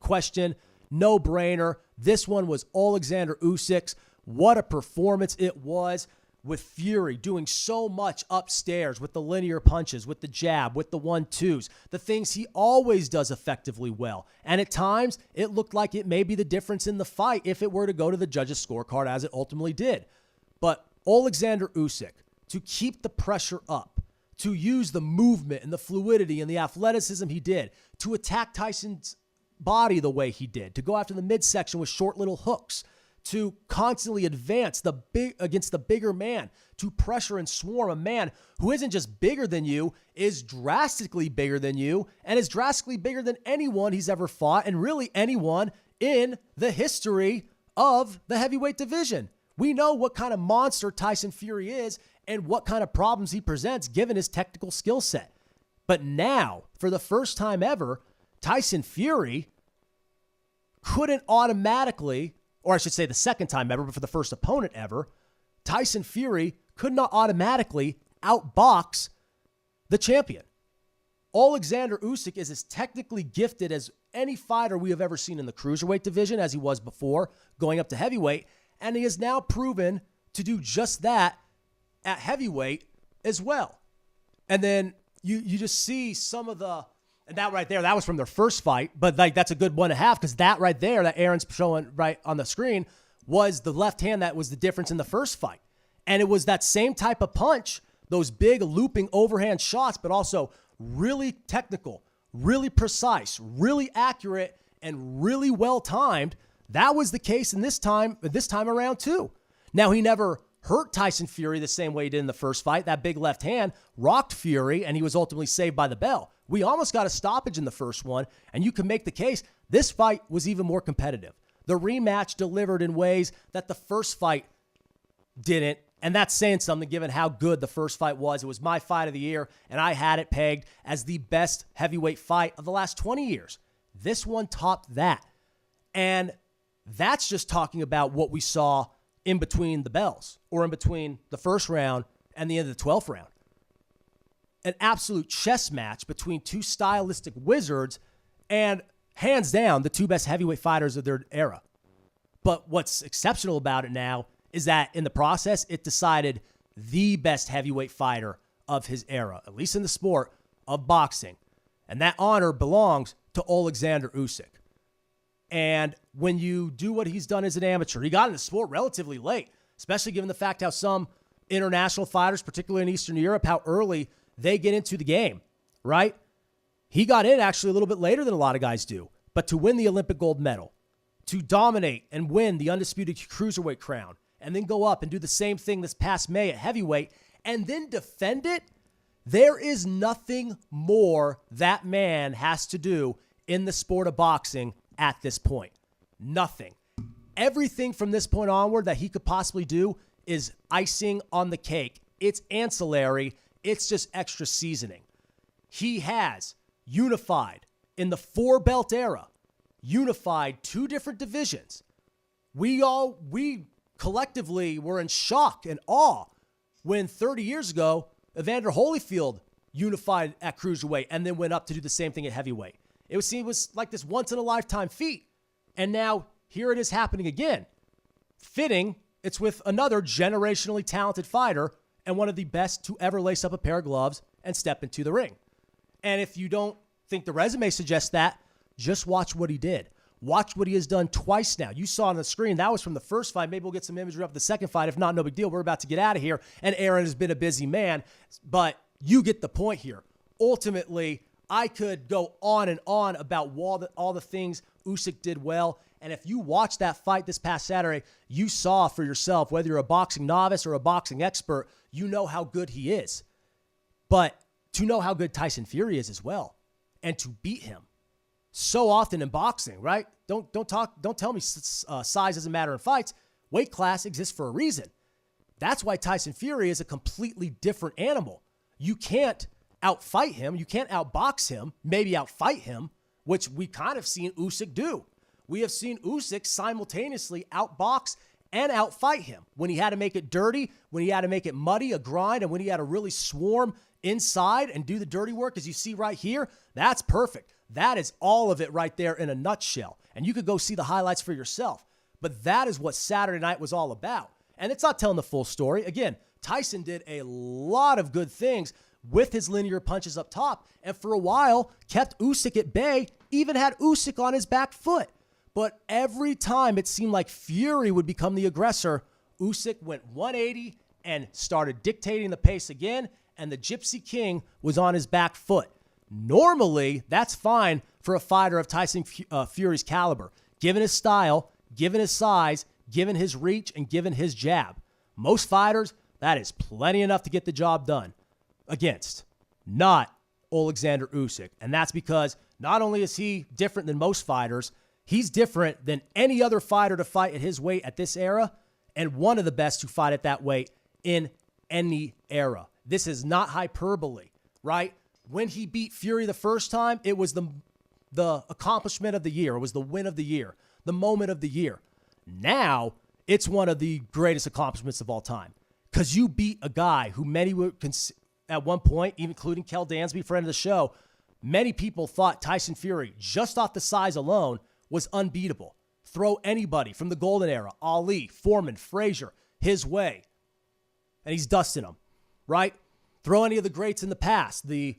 question, no brainer. This one was Alexander Usyk's. What a performance it was, with Fury doing so much upstairs with the linear punches, with the jab, with the 1-2s, the things he always does effectively well. And at times, it looked like it may be the difference in the fight if it were to go to the judges' scorecard, as it ultimately did. But Alexander Usyk, to keep the pressure up, to use the movement and the fluidity and the athleticism he did, to attack Tyson's body the way he did, to go after the midsection with short little hooks, to constantly advance against the bigger man, to pressure and swarm a man who isn't just bigger than you, is drastically bigger than you, and is drastically bigger than anyone he's ever fought, and really anyone in the history of the heavyweight division. We know what kind of monster Tyson Fury is and what kind of problems he presents given his technical skill set. But now, for the first time ever, Tyson Fury couldn't automatically, or I should say the second time ever, but for the first opponent ever, Tyson Fury could not automatically outbox the champion. Alexander Usyk is as technically gifted as any fighter we have ever seen in the cruiserweight division, as he was before, going up to heavyweight, and he has now proven to do just that at heavyweight as well. And then you just see some of the, and that right there, that was from their first fight, but like that's a good 1.5 because that right there that Aaron's showing right on the screen was the left hand that was the difference in the first fight. And it was that same type of punch, those big looping overhand shots, but also really technical, really precise, really accurate, and really well timed. That was the case in this time around too. Now, he never hurt Tyson Fury the same way he did in the first fight. That big left hand rocked Fury, and he was ultimately saved by the bell. We almost got a stoppage in the first one, and you can make the case this fight was even more competitive. The rematch delivered in ways that the first fight didn't, and that's saying something given how good the first fight was. It was my fight of the year, and I had it pegged as the best heavyweight fight of the last 20 years. This one topped that. And that's just talking about what we saw in between the bells, or in between the first round and the end of the 12th round. An absolute chess match between two stylistic wizards and, hands down, the two best heavyweight fighters of their era. But what's exceptional about it now is that in the process, it decided the best heavyweight fighter of his era, at least in the sport of boxing. And that honor belongs to Alexander Usyk. And when you do what he's done as an amateur, he got in the sport relatively late, especially given the fact how some international fighters, particularly in Eastern Europe, how early they get into the game, right? He got in actually a little bit later than a lot of guys do. But to win the Olympic gold medal, to dominate and win the undisputed cruiserweight crown, and then go up and do the same thing this past May at heavyweight, and then defend it, there is nothing more that man has to do in the sport of boxing at this point. Nothing. Everything from this point onward that he could possibly do is icing on the cake. It's ancillary. It's just extra seasoning. He has unified in the 4-belt era, unified 2 different divisions. We collectively were in shock and awe when 30 years ago, Evander Holyfield unified at cruiserweight and then went up to do the same thing at heavyweight. It was like this once-in-a-lifetime feat. And now here it is happening again. Fitting, it's with another generationally talented fighter and one of the best to ever lace up a pair of gloves and step into the ring. And if you don't think the resume suggests that, just watch what he did. Watch what he has done twice now. You saw on the screen, that was from the first fight. Maybe we'll get some imagery of the second fight. If not, no big deal. We're about to get out of here. And Aaron has been a busy man, but you get the point here. Ultimately, I could go on and on about all the things Usyk did well. And if you watched that fight this past Saturday, you saw for yourself, whether you're a boxing novice or a boxing expert, you know how good he is. But to know how good Tyson Fury is as well, and to beat him so often in boxing, right? Don't tell me size doesn't matter in fights. Weight class exists for a reason. That's why Tyson Fury is a completely different animal. You can't outfight him. You can't outbox him, maybe outfight him, which we kind of seen Usyk do. We have seen Usyk simultaneously outbox and outfight him when he had to make it dirty, when he had to make it muddy, a grind, and when he had to really swarm inside and do the dirty work, as you see right here. That's perfect. That is all of it right there in a nutshell. And you could go see the highlights for yourself. But that is what Saturday night was all about. And it's not telling the full story. Again, Tyson did a lot of good things with his linear punches up top, and for a while kept Usyk at bay, even had Usyk on his back foot. But every time it seemed like Fury would become the aggressor, Usyk went 180 and started dictating the pace again, and the Gypsy King was on his back foot. Normally, that's fine for a fighter of Tyson Fury's caliber, given his style, given his size, given his reach, and given his jab. Most fighters, that is plenty enough to get the job done against. Not Alexander Usyk. And that's because not only is he different than most fighters, he's different than any other fighter to fight at his weight at this era, and one of the best to fight at that weight in any era. This is not hyperbole, right? When he beat Fury the first time, it was the accomplishment of the year. It was the win of the year, the moment of the year. Now, it's one of the greatest accomplishments of all time because you beat a guy who many would at one point, even including Kel Dansby, friend of the show, many people thought Tyson Fury, just off the size alone, was unbeatable. Throw anybody from the Golden Era, Ali, Foreman, Frazier, his way, and he's dusting them, right? Throw any of the greats in the past, the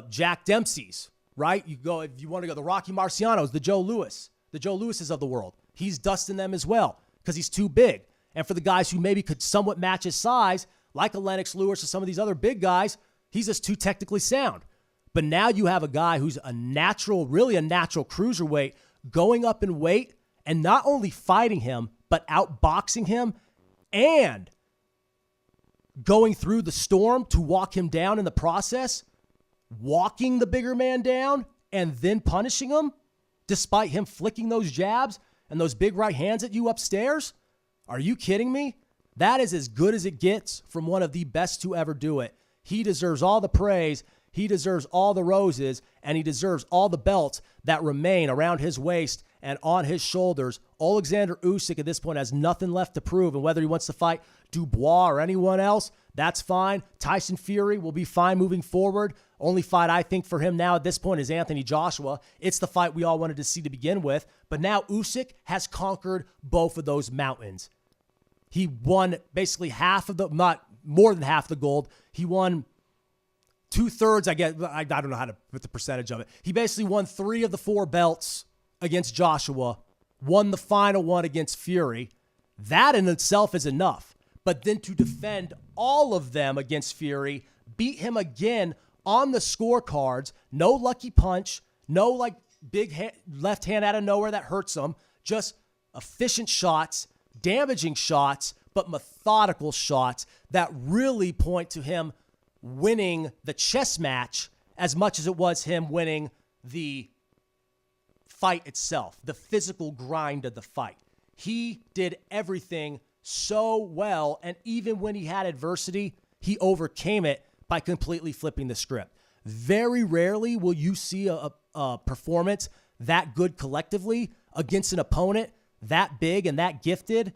Jack Dempseys, right? You go, if you want to go, the Rocky Marcianos, the Joe Lewises of the world. He's dusting them as well because he's too big. And for the guys who maybe could somewhat match his size, like a Lennox Lewis or some of these other big guys, he's just too technically sound. But now you have a guy who's really a natural cruiserweight going up in weight and not only fighting him, but outboxing him and going through the storm to walk him down in the process, walking the bigger man down and then punishing him despite him flicking those jabs and those big right hands at you upstairs? Are you kidding me? That is as good as it gets from one of the best to ever do it. He deserves all the praise. He deserves all the roses, and he deserves all the belts that remain around his waist and on his shoulders. Alexander Usyk at this point has nothing left to prove, and whether he wants to fight Dubois or anyone else, that's fine. Tyson Fury will be fine moving forward. Only fight I think for him now at this point is Anthony Joshua. It's the fight we all wanted to see to begin with, but now Usyk has conquered both of those mountains. He won basically not more than half the gold. He won 2/3, I guess. I don't know how to put the percentage of it. He basically won 3 of the 4 belts against Joshua, won the final one against Fury. That in itself is enough. But then to defend all of them against Fury, beat him again on the scorecards, no lucky punch, no big left hand out of nowhere that hurts him, just efficient shots, damaging shots, but methodical shots that really point to him winning the chess match as much as it was him winning the fight itself, the physical grind of the fight. He did everything so well, and even when he had adversity, he overcame it by completely flipping the script. Very rarely will you see a performance that good collectively against an opponent that big and that gifted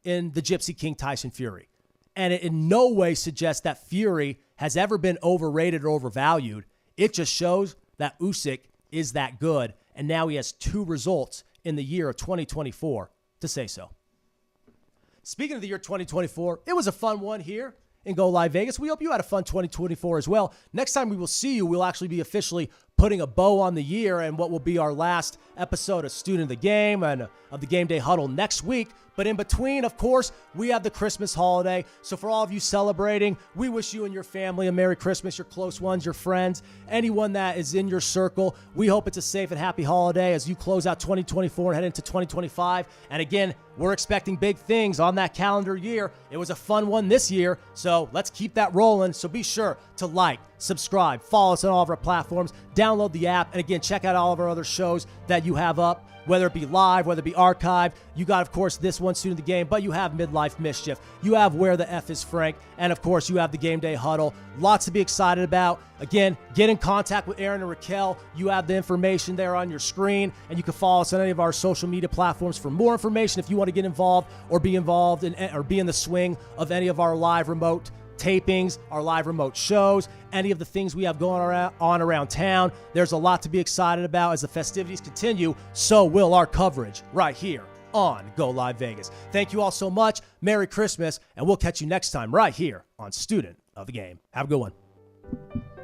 in the Gypsy King Tyson Fury. And it in no way suggests that Fury has ever been overrated or overvalued. It just shows that Usyk is that good, and now he has 2 results in the year of 2024 to say so. Speaking of the year 2024, it was a fun one here in Go Live Vegas. We hope you had a fun 2024 as well. Next time we will see you, we'll actually be officially putting a bow on the year and what will be our last episode of Student of the Game and of the Game Day Huddle next week. But in between, of course, we have the Christmas holiday. So for all of you celebrating, we wish you and your family a Merry Christmas, your close ones, your friends, anyone that is in your circle. We hope it's a safe and happy holiday as you close out 2024 and head into 2025. And again, we're expecting big things on that calendar year. It was a fun one this year, so let's keep that rolling. So be sure to like, subscribe, follow us on all of our platforms, download the app, and again, check out all of our other shows that you have up, whether it be live, whether it be archived. You got, of course, this one, Student of the Game, but you have Midlife Mischief. You have Where the F is Frank, and of course, you have the Game Day Huddle. Lots to be excited about. Again, get in contact with Aaron and Raquel. You have the information there on your screen, and you can follow us on any of our social media platforms for more information if you want to get involved or be involved in, or be in the swing of any of our live remote tapings, our live remote shows, any of the things we have going around town. There's a lot to be excited about as the festivities continue. So will our coverage right here on Go Live Vegas. Thank you all so much. Merry Christmas, and we'll catch you next time right here on Student of the Game. Have a good one.